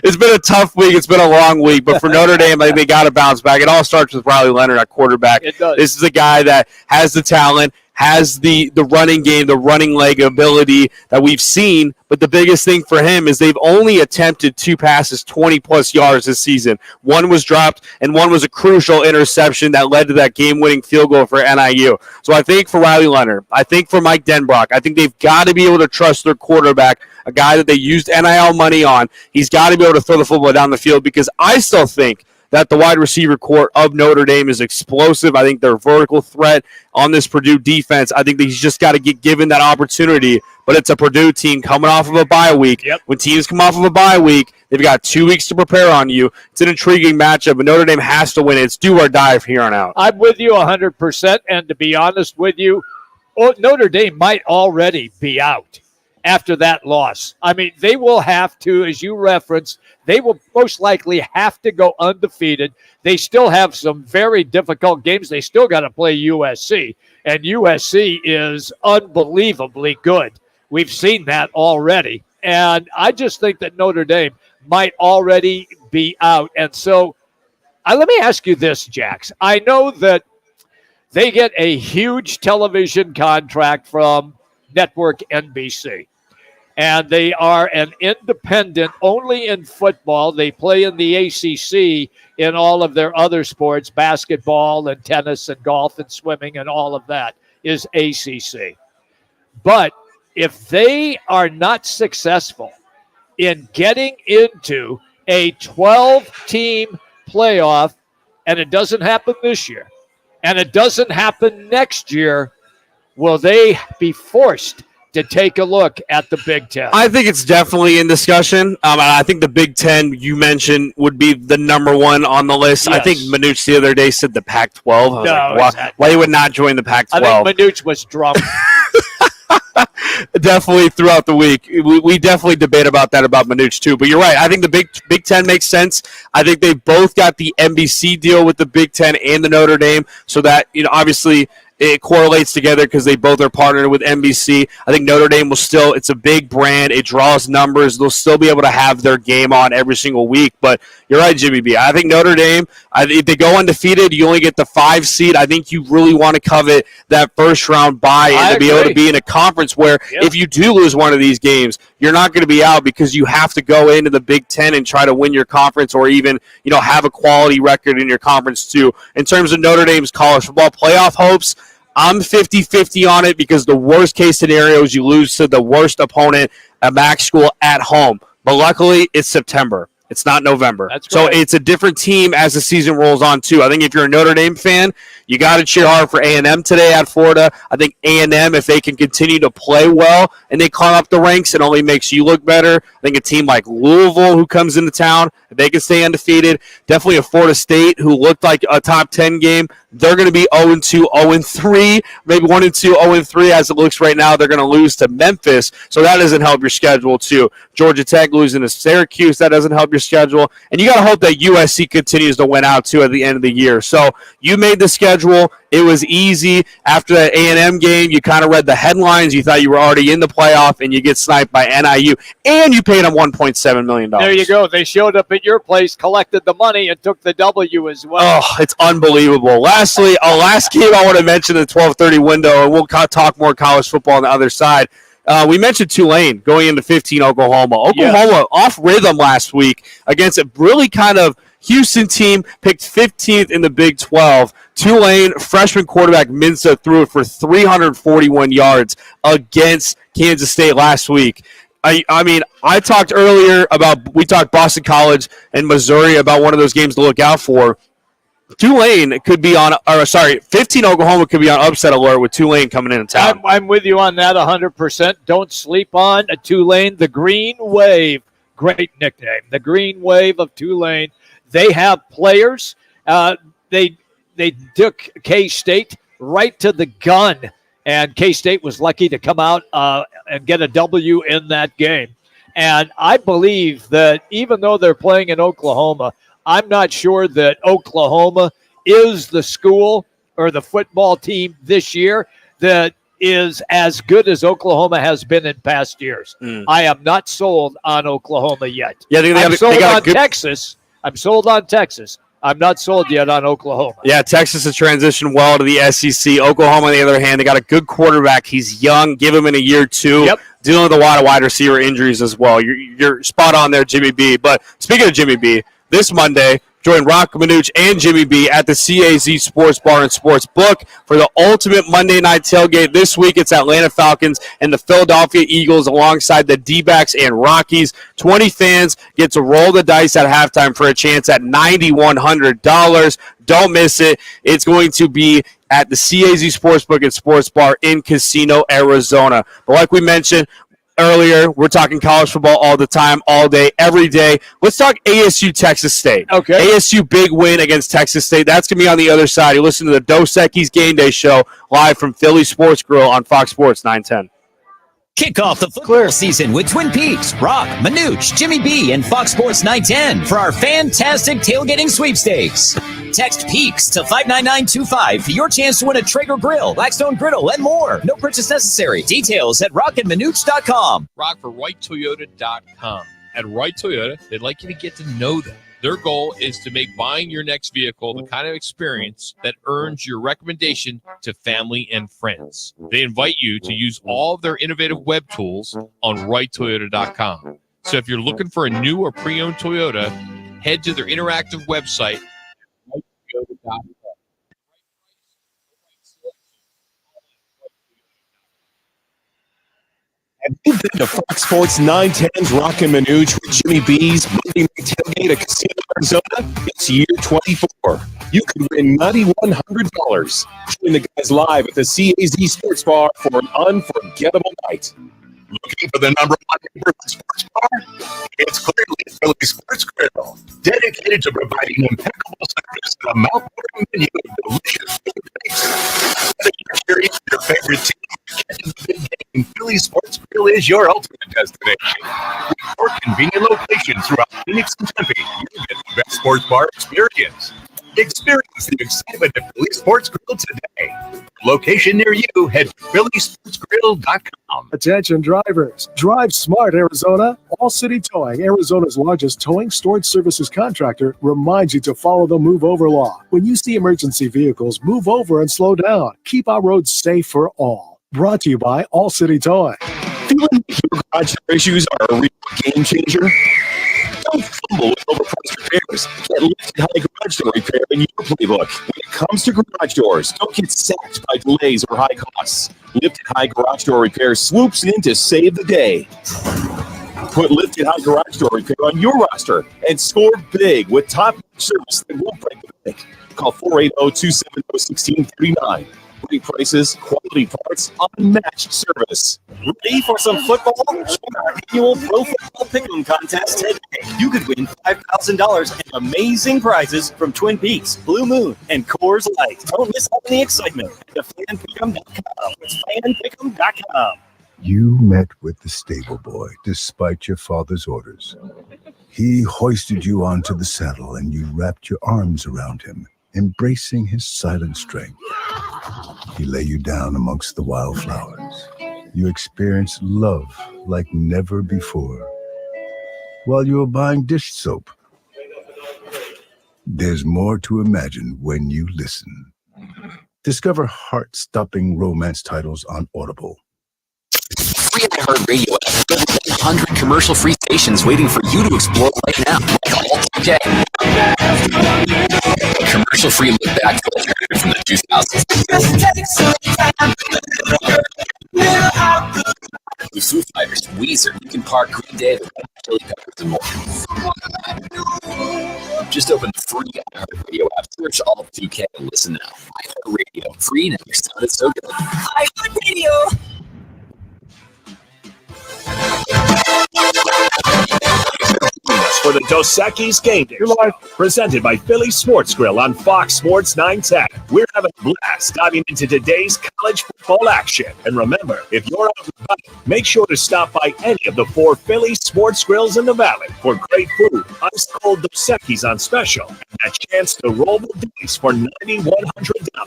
It's been a tough week. It's been a long week. But for Notre Dame, they got to bounce back. It all starts with Riley Leonard at quarterback. It does. This is a guy that has the talent, has the running game, the running leg ability that we've seen. But the biggest thing for him is they've only attempted 2 passes, 20-plus yards this season. One was dropped, and one was a crucial interception that led to that game-winning field goal for NIU. So I think for Riley Leonard, I think for Mike Denbrock, I think they've got to be able to trust their quarterback, a guy that they used NIL money on. He's got to be able to throw the football down the field because I still think that the wide receiver core of Notre Dame is explosive. I think they're a vertical threat on this Purdue defense. I think that he's just got to get given that opportunity. But it's a Purdue team coming off of a bye week. Yep. When teams come off of a bye week, they've got 2 weeks to prepare on you. It's an intriguing matchup, but Notre Dame has to win it. It's do or die from here on out. I'm with you 100%, and to be honest with you, Notre Dame might already be out after that loss. I mean, they will have to, as you referenced, they will most likely have to go undefeated. They still have some very difficult games. They still got to play USC, and USC is unbelievably good. We've seen that already, and I just think that Notre Dame might already be out. And so let me ask you this, Jax. I know that they get a huge television contract from Network NBC. And they are an independent only in football. They play in the ACC in all of their other sports, basketball and tennis and golf and swimming and all of that is ACC. But if they are not successful in getting into a 12-team playoff, and it doesn't happen this year, and it doesn't happen next year, will they be forced to take a look at the Big Ten? I think it's definitely in discussion. I think the Big Ten you mentioned would be the number one on the list. Yes. I think Manuch the other day said the Pac-12. Why he would not join the Pac-12. I think Manuch was drunk. Definitely throughout the week. We definitely debate about that about Manuch too. But you're right. I think the Big Ten makes sense. I think they both got the NBC deal with the Big Ten and the Notre Dame, so that obviously it correlates together because they both are partnered with NBC. I think Notre Dame will still, it's a big brand. It draws numbers. They'll still be able to have their game on every single week. But you're right, Jimmy B. I think Notre Dame, if they go undefeated, you only get the 5 seed. I think you really want to covet that first round bye and to be able to be in a conference where if you do lose one of these games, you're not going to be out because you have to go into the Big Ten and try to win your conference or even, have a quality record in your conference too. In terms of Notre Dame's college football playoff hopes, I'm 50-50 on it because the worst case scenario is you lose to the worst opponent at MAC school at home. But luckily, it's September. It's not November. That's so correct. it's a different team as the season rolls on, too. I think if you're a Notre Dame fan, you got to cheer hard for A&M today at Florida. I think A&M, if they can continue to play well and they climb up the ranks, it only makes you look better. I think a team like Louisville, who comes into town, if they can stay undefeated, definitely a Florida State, who looked like a top 10 game. They're going to be 0-2, 0-3, maybe 1-2, 0-3 as it looks right now. They're going to lose to Memphis, so that doesn't help your schedule, too. Georgia Tech losing to Syracuse, that doesn't help your schedule. And you got to hope that USC continues to win out, too, at the end of the year. So you made the schedule. It was easy. After that A&M game, you kind of read the headlines. You thought you were already in the playoff, and you get sniped by NIU. And you paid them $1.7 million. There you go. They showed up at your place, collected the money, and took the W as well. Oh, it's unbelievable. Lastly, last game I want to mention the 12:30 window, and we'll talk more college football on the other side. We mentioned Tulane going into 15 Oklahoma. Oklahoma off rhythm last week against a really kind of Houston team, picked 15th in the Big 12. Tulane, freshman quarterback Minsa threw it for 341 yards against Kansas State last week. I mean, I talked earlier we talked Boston College and Missouri about one of those games to look out for. Tulane could be 15 Oklahoma could be on upset alert with Tulane coming into town. I'm with you on that 100%. Don't sleep on Tulane, the Green Wave. Great nickname, the Green Wave of Tulane. They have players. They took K-State right to the gun, and K-State was lucky to come out and get a W in that game. And I believe that even though they're playing in Oklahoma, I'm not sure that Oklahoma is the school or the football team this year that is as good as Oklahoma has been in past years. I am not sold on Oklahoma yet. Yeah, I'm sold on Texas. I'm sold on Texas. I'm not sold yet on Oklahoma. Yeah, Texas has transitioned well to the SEC. Oklahoma, on the other hand, they got a good quarterback. He's young. Give him in a year, too. Yep. Dealing with a lot of wide receiver injuries as well. You're spot on there, Jimmy B. But speaking of Jimmy B, this Monday, join Rock Manuch and Jimmy B at the CAZ Sports Bar and Sports Book for the ultimate Monday night tailgate. This week, it's Atlanta Falcons and the Philadelphia Eagles alongside the D-backs and Rockies. 20 fans get to roll the dice at halftime for a chance at $9,100. Don't miss it. It's going to be at the CAZ Sportsbook and Sports Bar in Casino, Arizona. But like we mentioned earlier, we're talking college football all the time, all day, every day. Let's talk ASU Texas State. Okay. ASU big win against Texas State. That's going to be on the other side. You listen to the Equis GameDay show live from Philly Sports Grill on Fox Sports 910. Kick off the football season with Twin Peaks, Rock, Manuch, Jimmy B, and Fox Sports 910 for our fantastic tailgating sweepstakes. Text Peaks to 59925 for your chance to win a Traeger grill, Blackstone griddle, and more. No purchase necessary. Details at rockandmanuch.com. Rock for WrightToyota.com. At Wright Toyota, they'd like you to get to know them. Their goal is to make buying your next vehicle the kind of experience that earns your recommendation to family and friends. They invite you to use all of their innovative web tools on WrightToyota.com. So if you're looking for a new or pre-owned Toyota, head to their interactive website, WrightToyota.com. Have you been to Fox Sports 910's Rock and Manuch with Jimmy B's Monday Night Tailgate at Casino, Arizona? It's year 24. You could win $9,100. Join the guys live at the CAZ Sports Bar for an unforgettable night. Looking for the number one neighborhood sports bar? It's clearly Philly Sports Grill, dedicated to providing impeccable service and a mouth-watering menu of delicious food tastes. Whether you're curious for your favorite team, catching the big game, Philly Sports Grill is your ultimate destination. With 4 convenient locations throughout Phoenix and Tempe, you get the best sports bar experience. Experience the excitement of Philly Sports Grill today. Location near you, head to phillysportsgrill.com. Attention drivers. Drive smart, Arizona. All City Towing, Arizona's largest towing storage services contractor, reminds you to follow the move over law. When you see emergency vehicles, move over and slow down. Keep our roads safe for all. Brought to you by All City Towing. Feeling like your garage door issues are a real game changer? Don't fumble with overpriced repairs. Get Lifted High Garage Door Repair in your playbook. When it comes to garage doors, don't get sacked by delays or high costs. Lifted High Garage Door Repair swoops in to save the day. Put Lifted High Garage Door Repair on your roster and score big with top service that won't break the bank. Call 480-270-1639. Great prices, quality parts, unmatched service. Ready for some football? Join our annual Pro Football Pick'em contest today. You could win $5,000 and amazing prizes from Twin Peaks, Blue Moon, and Coors Light. Don't miss out on the excitement at fanpick'em.com. It's fanpick'em.com. You met with the stable boy despite your father's orders. He hoisted you onto the saddle and you wrapped your arms around him, embracing his silent strength. He lay you down amongst the wildflowers. You experienced love like never before. While you were buying dish soap. There's more to imagine when you listen. Discover heart-stopping romance titles on Audible. Free iHeartRadio app. 100 commercial-free stations waiting for you to explore right now. Okay. Commercial-free look back from the 2000s. The Foo Fighters, Weezer, Linkin Park, Green Day, the Red Hot Chili Peppers, and more. Just open the free iHeartRadio app, search all of 2K, and listen now. iHeartRadio, free, never sounded so good. iHeartRadio. For the Dos Equis GameDay Show, presented by Philly Sports Grill on Fox Sports 910. We're having a blast diving into today's college football action. And remember, if you're out and about, make sure to stop by any of the 4 Philly Sports Grills in the Valley for great food, ice cold Dos Equis on special, and a chance to roll the dice for $9,100. Now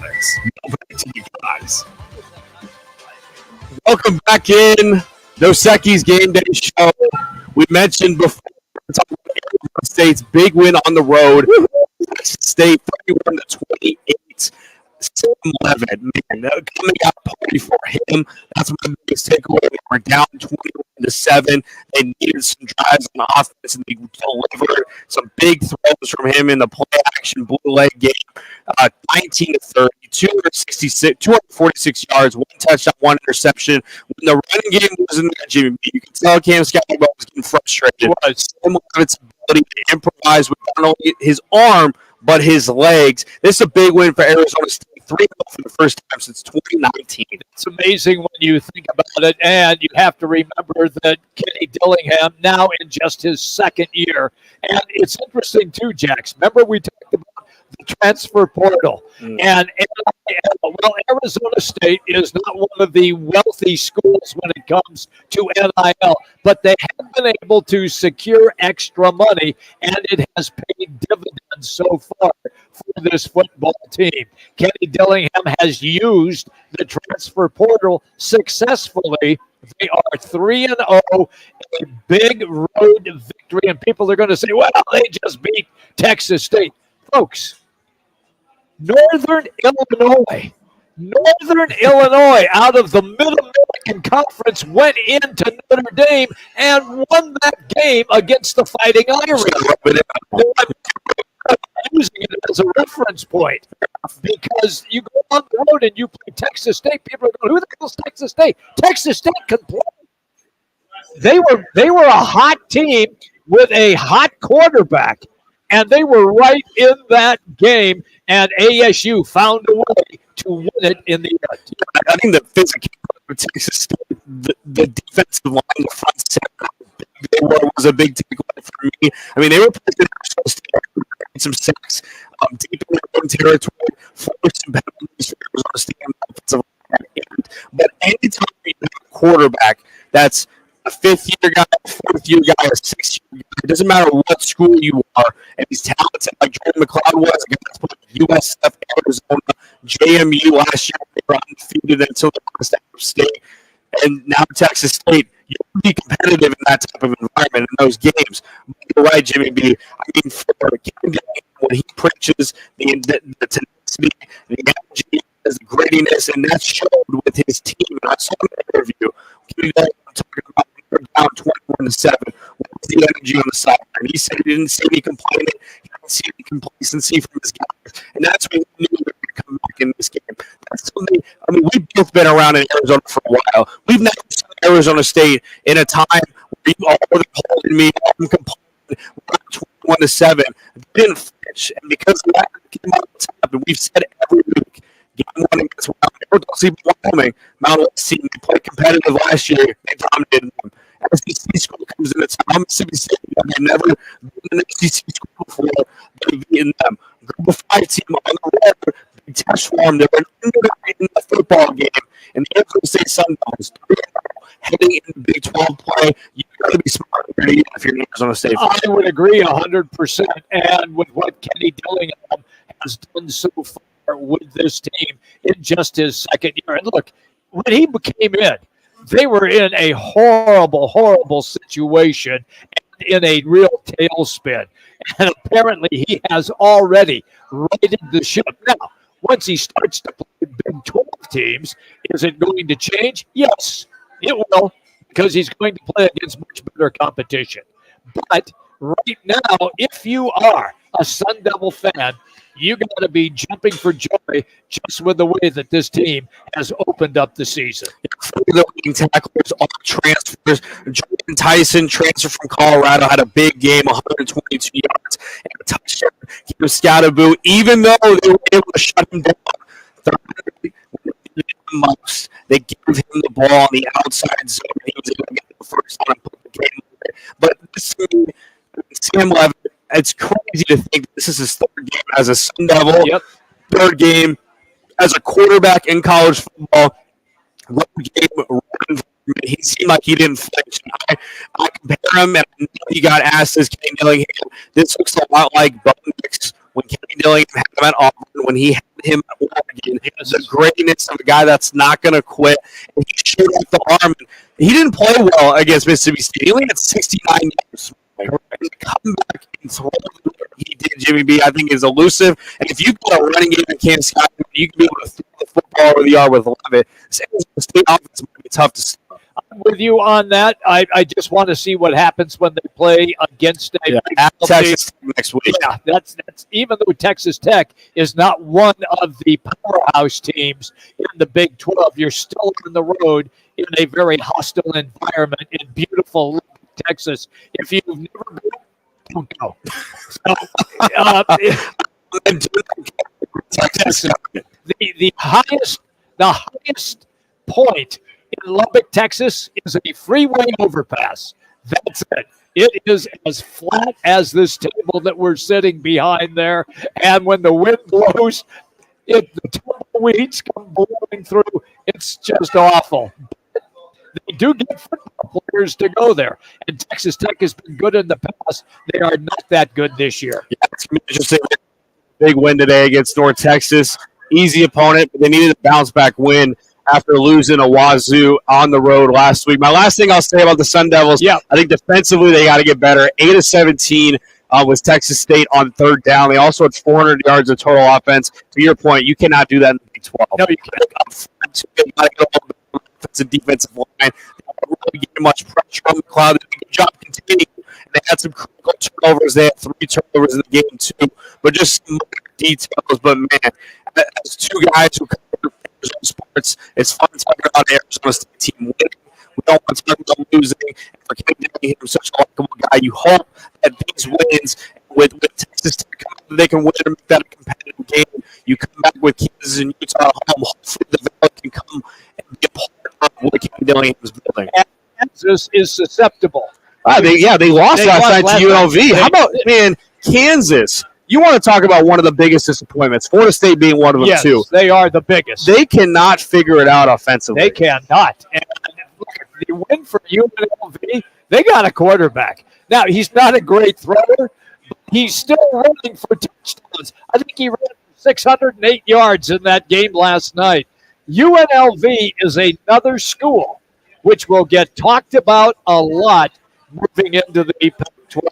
back to you guys. Welcome back in. Dos Equis GameDay Show. We mentioned before, Arizona State's big win on the road. Texas State 31-28. 7-11. Man, coming out party for him. That's my biggest takeaway. They were down 21-7. They needed some drives on offense, and they delivered some big throws from him in the play-action blue leg game. 19-30, 246 yards, 1 touchdown, 1 interception. When the running game wasn't there, Jimmy B, you can tell Cam Scotty was getting frustrated. Some of its ability to improvise with not only his arm, but his legs. This is a big win for Arizona State. 3-0 for the first time since 2019. It's amazing when you think about it, and you have to remember that Kenny Dillingham now in just his second year. And it's interesting too, Jax. Remember we talked about the transfer portal. And well, Arizona State is not one of the wealthy schools when it comes to NIL, but they have been able to secure extra money, and it has paid dividends so far for this football team. Kenny Dillingham has used the transfer portal successfully. They are 3-0, a big road victory, and people are going to say, well, they just beat Texas State. Folks, Northern Illinois out of the Mid-American Conference went into Notre Dame and won that game against the Fighting Irish. Using it as a reference point because you go on the road and you play Texas State. People are going, who the hell is Texas State? Texas State can play. They were a hot team with a hot quarterback, and they were right in that game, and ASU found a way to win it in the end. I think the physicality of Texas State, the defensive line, the front center, they were was a big takeaway for me. I mean, they were playing some sacks deep in their own territory, forced some penalties for Arizona State on the offensive line. But anytime you have a quarterback that's a 5th-year guy, a 4th-year guy, a 6th-year guy, it doesn't matter what school you are, and he's talented like Jordan McLeod was, a guy that's played USF, Arizona, JMU last year, they were undefeated until the last state, and now Texas State. You can be competitive in that type of environment in those games. But you're right, Jimmy B. I mean, for GameDay, when he preaches the tenacity, the energy, the grittiness, and that showed with his team. And I saw an interview. I'm talking about down 21-7. the energy on the sideline. He said he didn't see any complaining. He didn't see any complacency from his guys. And that's when he knew they were going to come back in this game. That's something, I mean, we've both been around in Arizona for a while. We've never seen Arizona State in a time where you all were holding me, I'm complaining, we're 21-7. They didn't flinch. And because of that, came out on top. And we've said every week, game one against Wyoming, Mount West team, they played competitive last year. They dominated them. SEC school comes into town. Mississippi State, they've never been an SEC school before. They've beaten them. Group of 5 team on the road, big test for them. They were underdog in the football game. And the Arizona State Sun Devils, heading into Big 12 play, you got to be smart if you're an Arizona State fan. I would agree 100%. And with what Kenny Dillingham has done so far with this team in just his second year. And look, when he came in, they were in a horrible, horrible situation and in a real tailspin. And apparently he has already righted the ship. Now, once he starts to play Big 12 teams, is it going to change? Yes, it will, because he's going to play against much better competition. But right now, if you are a Sun Devil fan, you got to be jumping for joy just with the way that this team has opened up the season. The leading tacklers, all transfers. Jordan Tyson, transfer from Colorado, had a big game, 122 yards and a touchdown. Keep Scatterboo, even though they were able to shut him down. Most, they gave him the ball on the outside zone. He was able to get the first down and put the game away. But this team, Sam Levitt, it's crazy to think this is his third game as a Sun Devil, third game as a quarterback in college football. He seemed like he didn't flinch. I compare him, and I know he got asked this Kenny Dillingham. This looks a lot like Bo Nix when Kenny Dillingham had him at Auburn, when he had him at Oregon. The greatness of a guy that's not going to quit. And he showed off the arm. He didn't play well against Mississippi State. He only had 69 yards. And to come back and throw the way he did, Jimmy B, I think is elusive. And if you got a running game in Kansas City, you can be able to throw the football over the yard with Levitt. State offense might be tough to stop. I'm with you on that. I just want to see what happens when they play against Texas next week. Yeah, that's even though Texas Tech is not one of the powerhouse teams in the Big 12, you're still on the road in a very hostile environment in beautiful Texas. If you've never been, don't go. So, the highest point in Lubbock, Texas, is a freeway overpass. That's it. It is as flat as this table that we're sitting behind there. And when the wind blows, the tumbleweeds come blowing through. It's just awful. They do get football players to go there. And Texas Tech has been good in the past. They are not that good this year. Yeah, it's interesting. Big win today against North Texas. Easy opponent, but they needed a bounce-back win after losing a Wazoo on the road last week. My last thing I'll say about the Sun Devils, I think defensively they got to get better. 8 of 17 was Texas State on third down. They also had 400 yards of total offense. To your point, you cannot do that in the Big 12. No, you can't. They got to get a offensive defensive line. They don't really get much pressure on McLeod. They did a good job containing. They had some critical turnovers. They had 3 turnovers in the game, too. But just some details. But, man, as two guys who cover Arizona sports, it's fun talking about the Arizona State team winning. We don't want to talk about losing. And for Kenny Dillingham, such a likable guy, you hope that these wins with Texas Tech, they can win and make that a competitive game. You come back with Kansas and Utah at home. Hopefully the Valley can come and be a part of what Kenny Dillingham is building. Kansas is susceptible. They lost last night to UNLV. How about, man, Kansas? You want to talk about one of the biggest disappointments. Florida State being one of them, too. Yes, they are the biggest. They cannot figure it out offensively. They cannot. And look, the win for UNLV, they got a quarterback. Now, he's not a great thrower, but he's still running for touchdowns. I think he ran 608 yards in that game last night. UNLV is another school which will get talked about a lot moving into the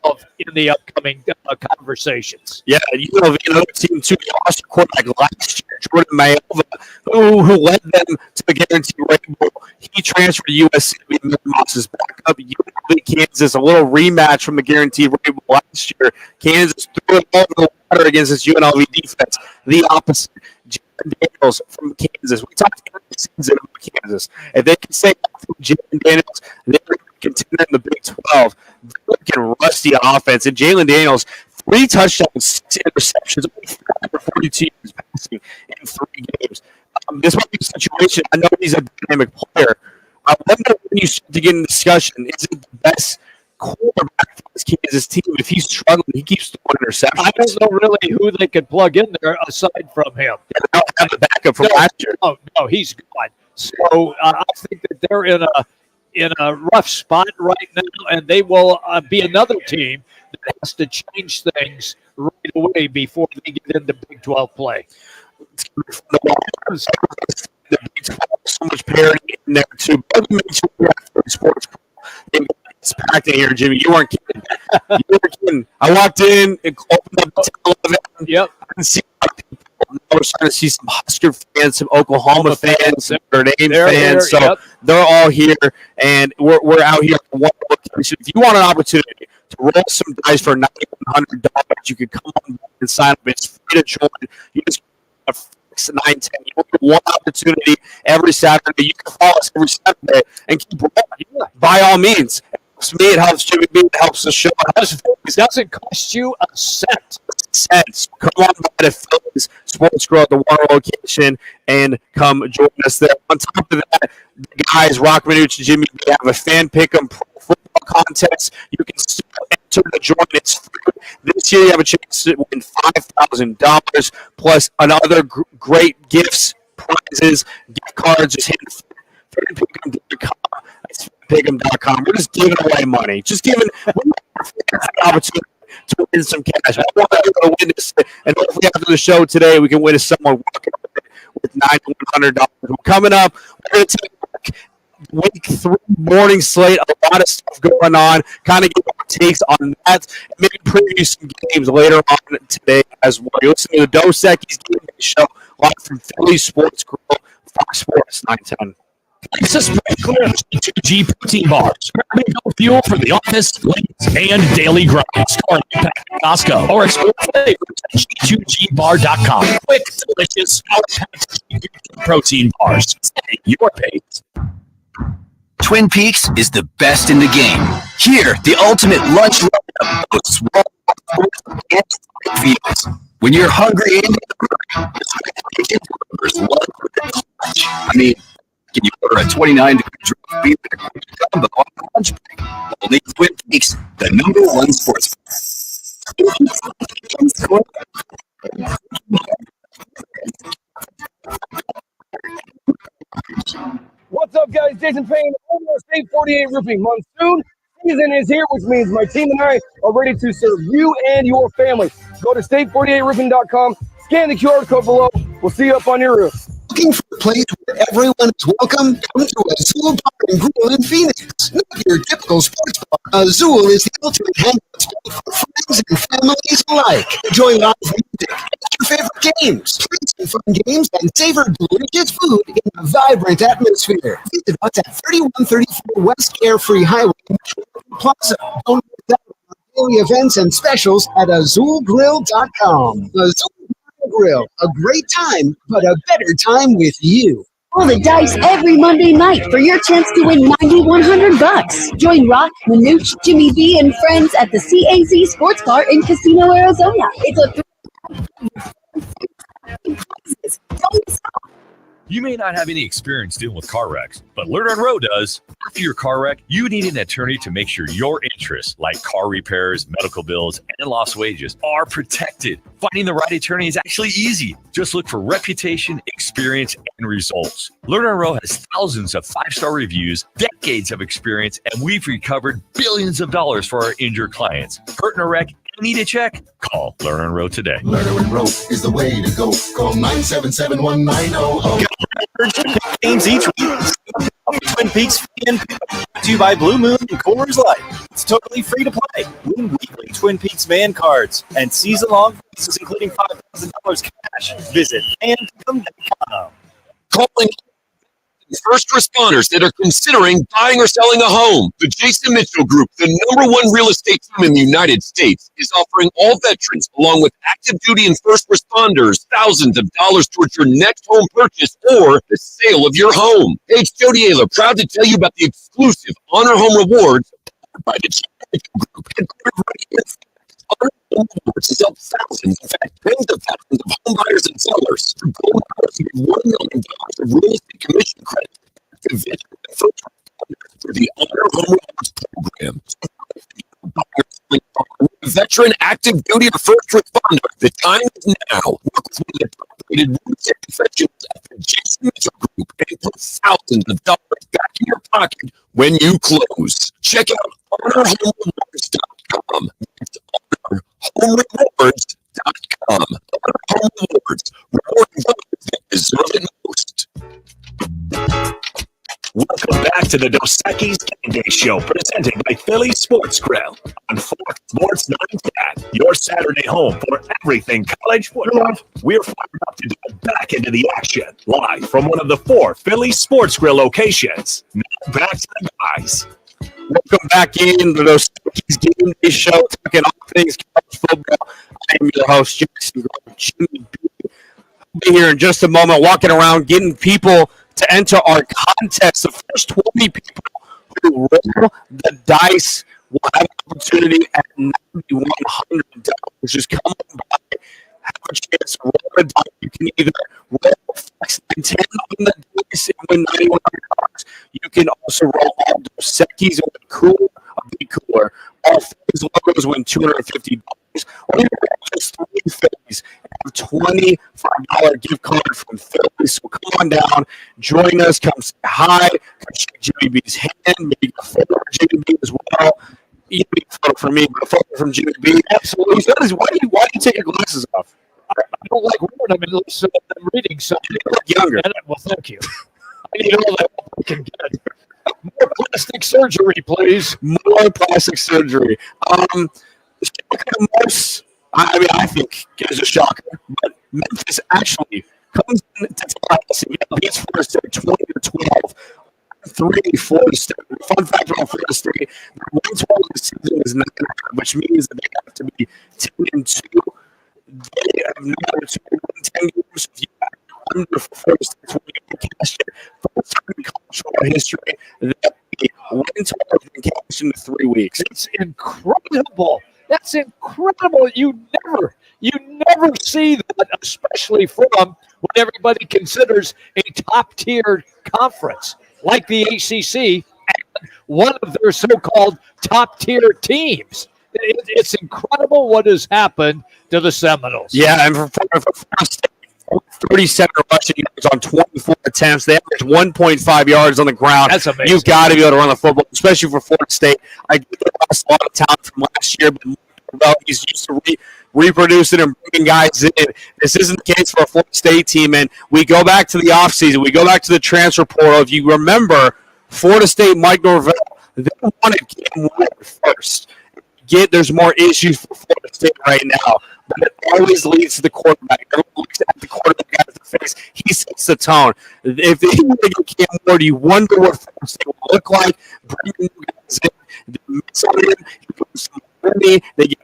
12 in the upcoming conversations. Yeah, another team too. They lost a quarterback last year, Jordan Mayova, who led them to the Guaranteed Rate Bowl. He transferred to USC to be Moss's backup. UNLV Kansas, a little rematch from the Guaranteed Rate Bowl last year. Kansas threw it all over the water against this UNLV defense. The opposite. Jalen Daniels from Kansas. We talked every season about Kansas. If they can say Jalen Daniels, they're contender in the Big 12. They're looking rusty on offense. And Jalen Daniels, 3 touchdowns, 6 interceptions, only 42 yards passing in 3 games. This might be a situation. I know he's a dynamic player. I wonder when you start to get in discussion, is it the best quarterback for this Kansas team? If he's struggling, he keeps throwing interceptions. I don't know really who they could plug in there aside from him. Yeah, they don't have a backup from last year. Oh, no, he's gone. So I think that they're in a rough spot right now, and they will be another team that has to change things right away before they get into Big 12 play. The Big 12, so much parity in there too. Sports. It's packed in here, Jimmy. You weren't kidding. I walked in and opened up the 11. Yep. I didn't see a lot of people. Now we're starting to see some Husker fans, some Oklahoma fans, some Notre Dame fans. So they're all here, and we're out here for one location. If you want an opportunity to roll some dice for $9,100, you can come on and sign up. It's free to join. You just 9-10. You will get one opportunity every Saturday. You can follow us every Saturday and keep rolling. By all means. It helps me. It helps Jimmy B. It helps the show. It doesn't cost you a cent. Come on by to Phillies Sports Grill at the Warner location and come join us there. On top of that, the guys, Rock Minuch and Jimmy B, have a fan pick'em pro football contest. You can still enter to join. It's free. This year, you have a chance to win $5,000 plus another great gifts, prizes, gift cards. Just hit fanpick'em.com. That's fanpick'em.com. We're just giving away money. Just giving an opportunity to win some cash. I want to win this, and hopefully after the show today, we can win someone walking away with $9,100. We're coming up. We're going to take week 3 morning slate. A lot of stuff going on. Kind of get our takes on that, and maybe preview some games later on today as well. You're listening to the Dos Equis GameDay show live from Philly Sports Grill, Fox Sports 910. Clear 2G protein bars. Grabbing no fuel for the office, late, and daily grind. Starting at Costco or explore flavors at G2GBar.com. Quick, delicious, power-packed protein bars. Set your pace. Twin Peaks is the best in the game. Here, the ultimate lunch lineup boasts views. When you're hungry and I mean, can you order a 29-degree draft beer combo on lunch break? Only Twin Peaks, the #1 sports bar. What's up, guys? Jason Payne, owner of State 48 Roofing. Monsoon season is here, which means my team and I are ready to serve you and your family. Go to state48roofing.com, scan the QR code below. We'll see you up on your roof. Looking for a place where everyone is welcome? Come to Azul Bar and Grill in Phoenix. Not your typical sports bar. Azul is the ultimate hangout spot for friends and families alike. Enjoy live music, your favorite games, play some fun games, and savor delicious food in a vibrant atmosphere. Visit us at 3134 West Carefree Highway in Plaza. Don't miss out on daily events and specials at azulgrill.com. Azul Grill, a great time, but a better time with you. Roll the dice every Monday night for your chance to win $9,100. Join Rock, Minuch, Jimmy B, and friends at the CAZ Sports Bar in Casino, Arizona. It's a You may not have any experience dealing with car wrecks, but Learn on Row does. After your car wreck, you need an attorney to make sure your interests, like car repairs, medical bills, and lost wages, are protected. Finding the right attorney is actually easy. Just look for reputation, experience, and results. Learn on Row has thousands of 5-star reviews, decades of experience, and we've recovered billions of dollars for our injured clients. Hurt in a wreck? Need a check? Call Learn on Row today. Learn on Row is the way to go. Call 977-1900. Games each week. Twin Peaks and brought to you by Blue Moon and Coors Light. It's totally free to play. Win weekly Twin Peaks fan cards and season-long prizes, including $5,000 cash. Visit fanpickem.com. Calling first responders that are considering buying or selling a home. The Jason Mitchell Group, the #1 real estate team in the United States, is offering all veterans, along with active duty and first responders, thousands of dollars towards your next home purchase or the sale of your home. Hey, it's Jody Ayler, proud to tell you about the exclusive Honor Home Rewards by the Jason Mitchell Group. Headquartered right here. Honor Home Rewards has helped thousands, in fact, tens of thousands of home buyers and sellers. Through Gold Hours, you get $1 million of real estate commission credit to veterans and first responders through the Honor Home Rewards program. Veteran, active duty, or first responder, the time is now. Work with one of the top-rated real estate professionals at the Jason Mitchell Group and put thousands of dollars back in your pocket when you close. Check out HonorHomeRewards.com. That's HonorHomeRewards.com. Honor Home Rewards. Rewarding those that deserve it most. Welcome back to the Dos Equis GameDay Show, presented by Philly Sports Grill on Fox Sports 910, your Saturday home for everything college football. We're fired up to dive back into the action, live from one of the 4 Philly Sports Grill locations. Now back to the guys. Welcome back in the Dos Equis GameDay Show, talking all things college football. I am your host, Jason Jimmy B. I'll be here in just a moment, walking around, getting people to enter our contest. The first 20 people who roll the dice will have an opportunity at $9,100. Just come on by, have a chance to roll the dice. You can either roll Fox 10 on the dice and win $9,100. You can also roll all Dos Equis and win cooler, a big cooler. All Phillies logos win $250. Or you can just 3 Phillies and have a $25 gift card from Phillies. So come on down, join us, come say hi, come shake Jimmy B's hand, maybe get a photo of Jimmy B as well. You can get a photo from me, but a photo from Jimmy B. Absolutely. Why do you take your glasses off? I don't like wearing them unless I'm reading something. You look younger. Well, thank you. I need all that I can get. More plastic surgery, please. More plastic surgery. Most, I think is a shocker, but Memphis actually comes into Tallahassee and beats Florida State 20-12. 3 Florida State. Fun fact about Florida State: their win total this season is 9, which means that they have to be 10-2. They have not won 10 games. If you have under Florida State's win cash it, first time in college football history that the win total has been cashed into 3 weeks. It's incredible. That's incredible. You never see that, especially from what everybody considers a top-tier conference like the ACC and one of their so-called top-tier teams. It's incredible what has happened to the Seminoles. Yeah, and for Florida State, 37 rushing yards on 24 attempts. They average 1.5 yards on the ground. That's amazing. You've got to be able to run the football, especially for Florida State. I get they lost a lot of talent from last year, but he's used to reproducing and bringing guys in. This isn't the case for a Florida State team, and we go back to the offseason. We go back to the transfer portal. If you remember, Florida State, Mike Norvell, they wanted Cam Ward first. There's more issues for Florida State right now, but it always leads to the quarterback. Everyone looks at the quarterback at the face. He sets the tone. If they want to get Cam Ward, you wonder what Florida State will look like. Bring new guys in. They miss on him. He puts some money. They get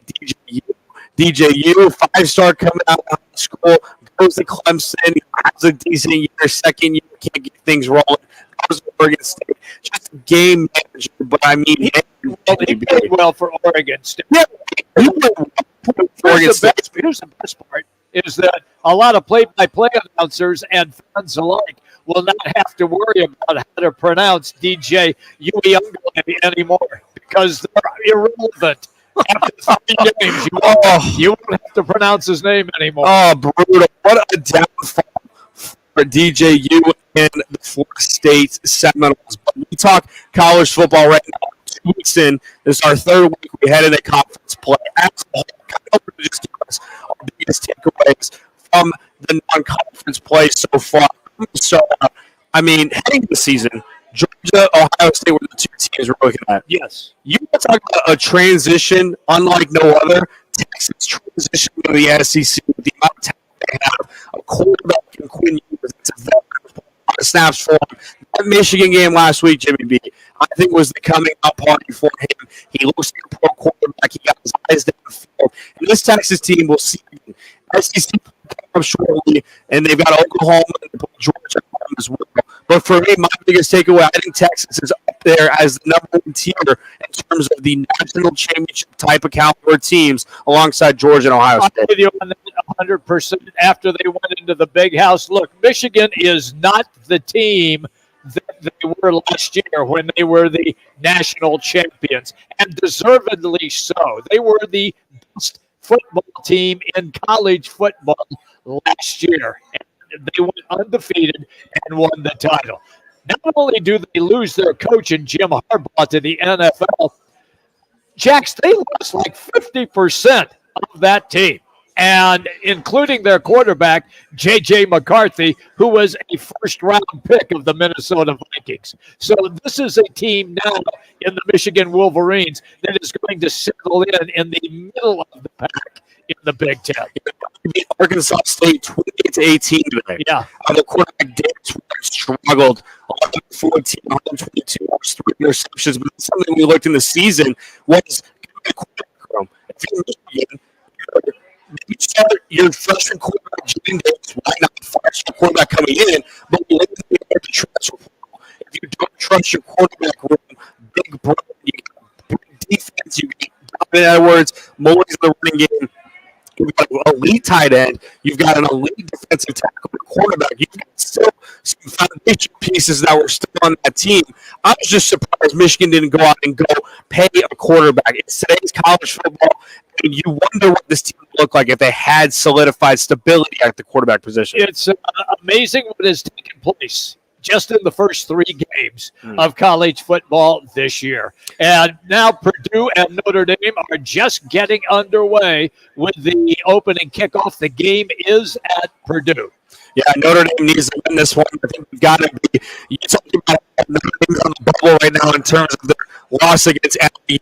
DJU, 5-star coming out of school, goes to Clemson. He has a decent year. Second year, can't get things rolling. Goes to Oregon State. Just a game manager, but I mean, he played well for Oregon State. Yeah, he played well for Oregon State. Here's the best part, is that a lot of play-by-play announcers and fans alike will not have to worry about how to pronounce DJ Uiagalelei anymore because they're irrelevant. After 3 games, you won't have to pronounce his name anymore. Oh, brutal. What a downfall for DJU and the Florida State Seminoles. But we talk college football right now. 2 weeks in. This is our 3rd week. We head into conference play. As a whole, just give us our biggest takeaways from the non-conference play so far. So, heading to the season, Georgia, Ohio State were the two teams we're looking at. Yes. You want to talk about a transition unlike no other. Texas transition to the SEC with the amount of talent they have. A quarterback in Quinn Ewers. It's a veteran with a lot of snaps for him. That Michigan game last week, Jimmy B, I think was the coming out party for him. He looks like a pro quarterback. He got his eyes downfield. And this Texas team will see SEC up shortly, and they've got Oklahoma and Georgia as well. But for me, my biggest takeaway, I think Texas is up there as the number one tier in terms of the national championship type of caliber teams alongside Georgia and Ohio State. I'm with you on that 100% after they went into the big house. Look, Michigan is not the team that they were last year when they were the national champions, and deservedly so. They were the best football team in college football last year. And they went undefeated and won the title. Not only do they lose their coach in Jim Harbaugh to the NFL, Jax, they lost like 50% of that team, and including their quarterback, J.J. McCarthy, who was a first-round pick of the Minnesota Vikings. So this is a team now in the Michigan Wolverines that is going to settle in the middle of the pack in the Big Ten. Beat Arkansas State 28-18 today. Yeah. The quarterback Davis struggled 11-14, 122 yards, 3 interceptions. But something we looked in the season was the quarterback room. If you're Michigan, you start your freshman quarterback, Jaden Davis, why not freshman quarterback coming in? But you look at the transfer portal. If you don't trust your quarterback room, big brother, you got big defense, you got Donovan Edwards, Mully's in the running game. You've got an elite tight end. You've got an elite defensive tackle and quarterback. You've got still some foundation pieces that were still on that team. I was just surprised Michigan didn't go out and go pay a quarterback. It's today's college football, and you wonder what this team would look like if they had solidified stability at the quarterback position. It's amazing what has taken place just in the first 3 games of college football this year. And now Purdue and Notre Dame are just getting underway with the opening kickoff. The game is at Purdue. Yeah, Notre Dame needs to win this one. I think we've got to be. You're talking about Notre Dame's on the bubble right now in terms of their loss against LSU.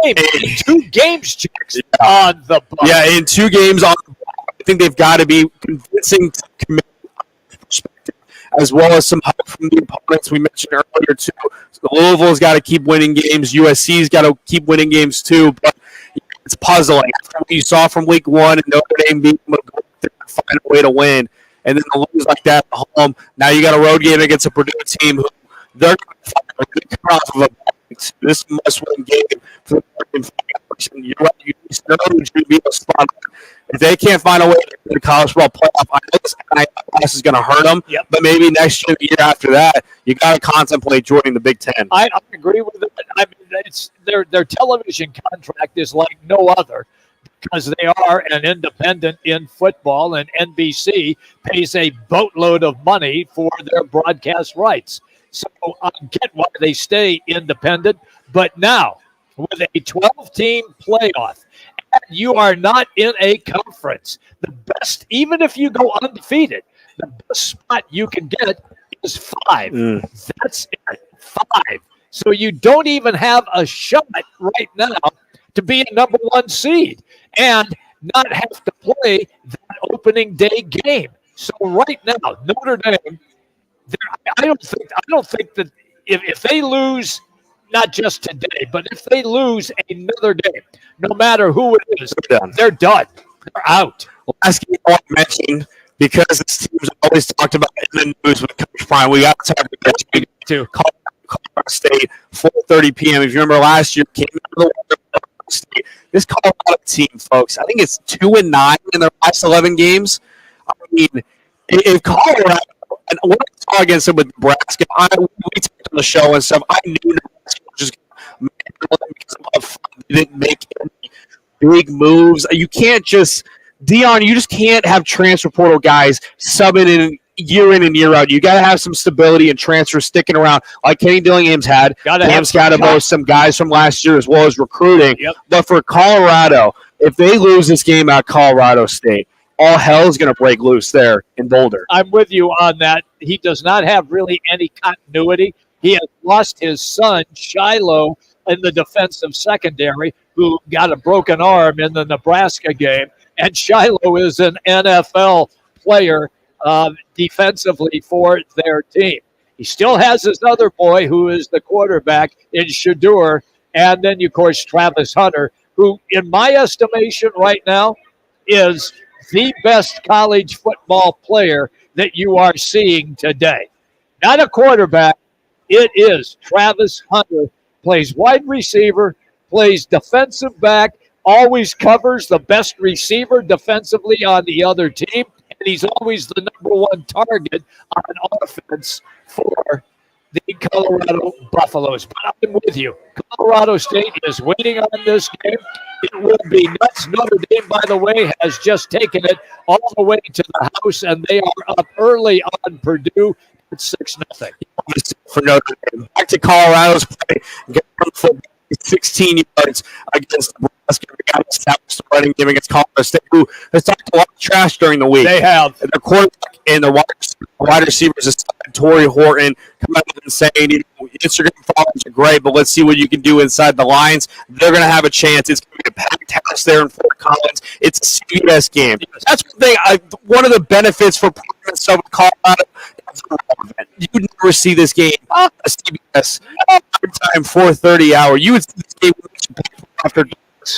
In 2 games, Jackson, on the bubble. Yeah, in 2 games on the bubble. I think they've got to be convincing to commit perspective, as well as some help from the opponents we mentioned earlier, too. So Louisville's got to keep winning games. USC's got to keep winning games, too. But it's puzzling. After what you saw from week 1 and Notre Dame being able to go out there and find a way to win, and then to lose like that at home, now you got a road game against a Purdue team who they're going to come off of a this must-win game for the American fans. You're right. You know who's going to be a spot. If they can't find a way to get the college football playoff, I know this loss is going to hurt them. Yep. But maybe next year, the year after that, you got to contemplate joining the Big Ten. I agree with it. I mean, it's their television contract is like no other, because they are an independent in football, and NBC pays a boatload of money for their broadcast rights. So I get why they stay independent. But now, with a 12-team playoff, and you are not in a conference, the best, even if you go undefeated, the best spot you can get is 5. That's it, 5. So you don't even have a shot right now to be a number 1 seed and not have to play that opening day game. So right now, Notre Dame, I don't think that if they lose, not just today, but if they lose another game, no matter who it is, they're done. They're out. Last game I want to mention, because this team's always talked about in the news with Coach Prime, we got to talk about this game too. Colorado State, 4:30 p.m. If you remember last year, came out of the State. This Colorado team, folks, I think it's 2-9 in their last 11 games. I mean, if Colorado, and when I saw against them with Nebraska, we talked on the show and stuff, I knew Nebraska was just going to because of fun. They didn't make any big moves. You can't just, Dion, you just can't have transfer portal guys subbing in and year out. You got to have some stability and transfer sticking around like Kenny Dillingham's had. Cam's got to boast some guys from last year as well as recruiting. Yep. But for Colorado, if they lose this game at Colorado State, all hell is going to break loose there in Boulder. I'm with you on that. He does not have really any continuity. He has lost his son, Shiloh, in the defensive secondary, who got a broken arm in the Nebraska game. And Shiloh is an NFL player defensively for their team. He still has his other boy, who is the quarterback in Shadur. And then, of course, Travis Hunter, who, in my estimation right now, is the best college football player that you are seeing today. Not a quarterback. It is Travis Hunter. Plays wide receiver, plays defensive back, always covers the best receiver defensively on the other team, and he's always the number one target on offense for the Colorado Buffaloes. But I'm with you. Colorado State is waiting on this game. It will be nuts. Notre Dame, by the way, has just taken it all the way to the house, and they are up early on Purdue. It's 6-0. For Notre Dame. Back to Colorado's play. Get 16 yards against Nebraska. We got established the running game against Colorado State, who has talked a lot of trash during the week. They have. The quarterback and the wide receivers aside, Torrey Horton, come out and saying, Instagram followers are great, but let's see what you can do inside the lines. They're going to have a chance. It's going to be a packed house there in Fort Collins. It's a CBS game. That's one thing. One of the benefits for prominence of Colorado. You would never see this game on CBS time 4:30 hour. You would see this game after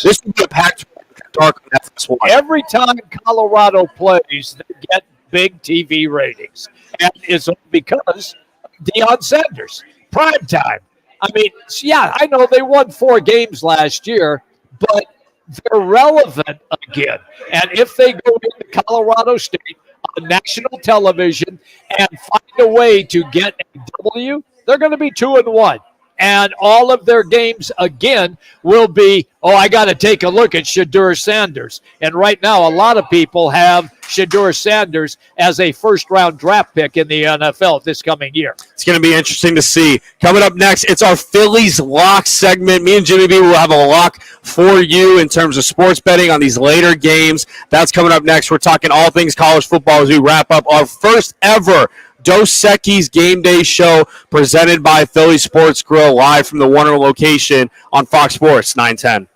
this would be a packed dark on FS1. Every time Colorado plays, they get big TV ratings, and it's because Deion Sanders, prime time. I mean, yeah, I know they won 4 games last year, but they're relevant again. And if they go into Colorado State on national television and find a way to get a W, they're going to be 2-1. And all of their games, again, will be, I got to take a look at Shadur Sanders. And right now, a lot of people have Shadur Sanders as a first-round draft pick in the NFL this coming year. It's going to be interesting to see. Coming up next, it's our Phillies lock segment. Me and Jimmy B will have a lock for you in terms of sports betting on these later games. That's coming up next. We're talking all things college football as we wrap up our first ever Dos Equis Game Day show presented by Philly Sports Grill live from the Warner location on Fox Sports 910.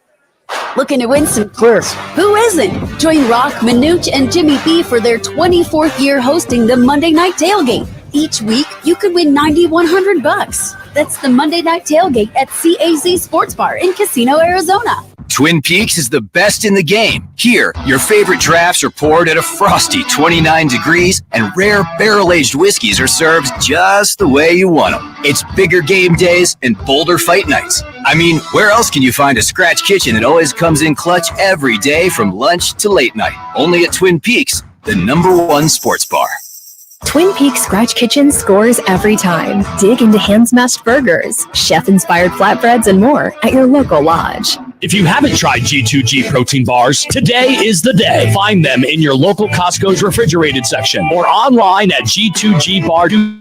Looking to win some cash? Who isn't? Join Rock, Manooch, and Jimmy B for their 24th year hosting the Monday Night Tailgate. Each week, you could win $9,100. That's the Monday Night Tailgate at CAZ Sports Bar in Casino, Arizona. Twin Peaks is the best in the game. Here, your favorite drafts are poured at a frosty 29 degrees, and rare barrel-aged whiskeys are served just the way you want them. It's bigger game days and bolder fight nights. I mean, where else can you find a scratch kitchen that always comes in clutch every day from lunch to late night? Only at Twin Peaks, the #1 sports bar. Twin Peaks Scratch Kitchen scores every time. Dig into hand-smashed burgers, chef-inspired flatbreads, and more at your local lodge. If you haven't tried G2G protein bars, today is the day. Find them in your local Costco's refrigerated section or online at G2Gbar.com.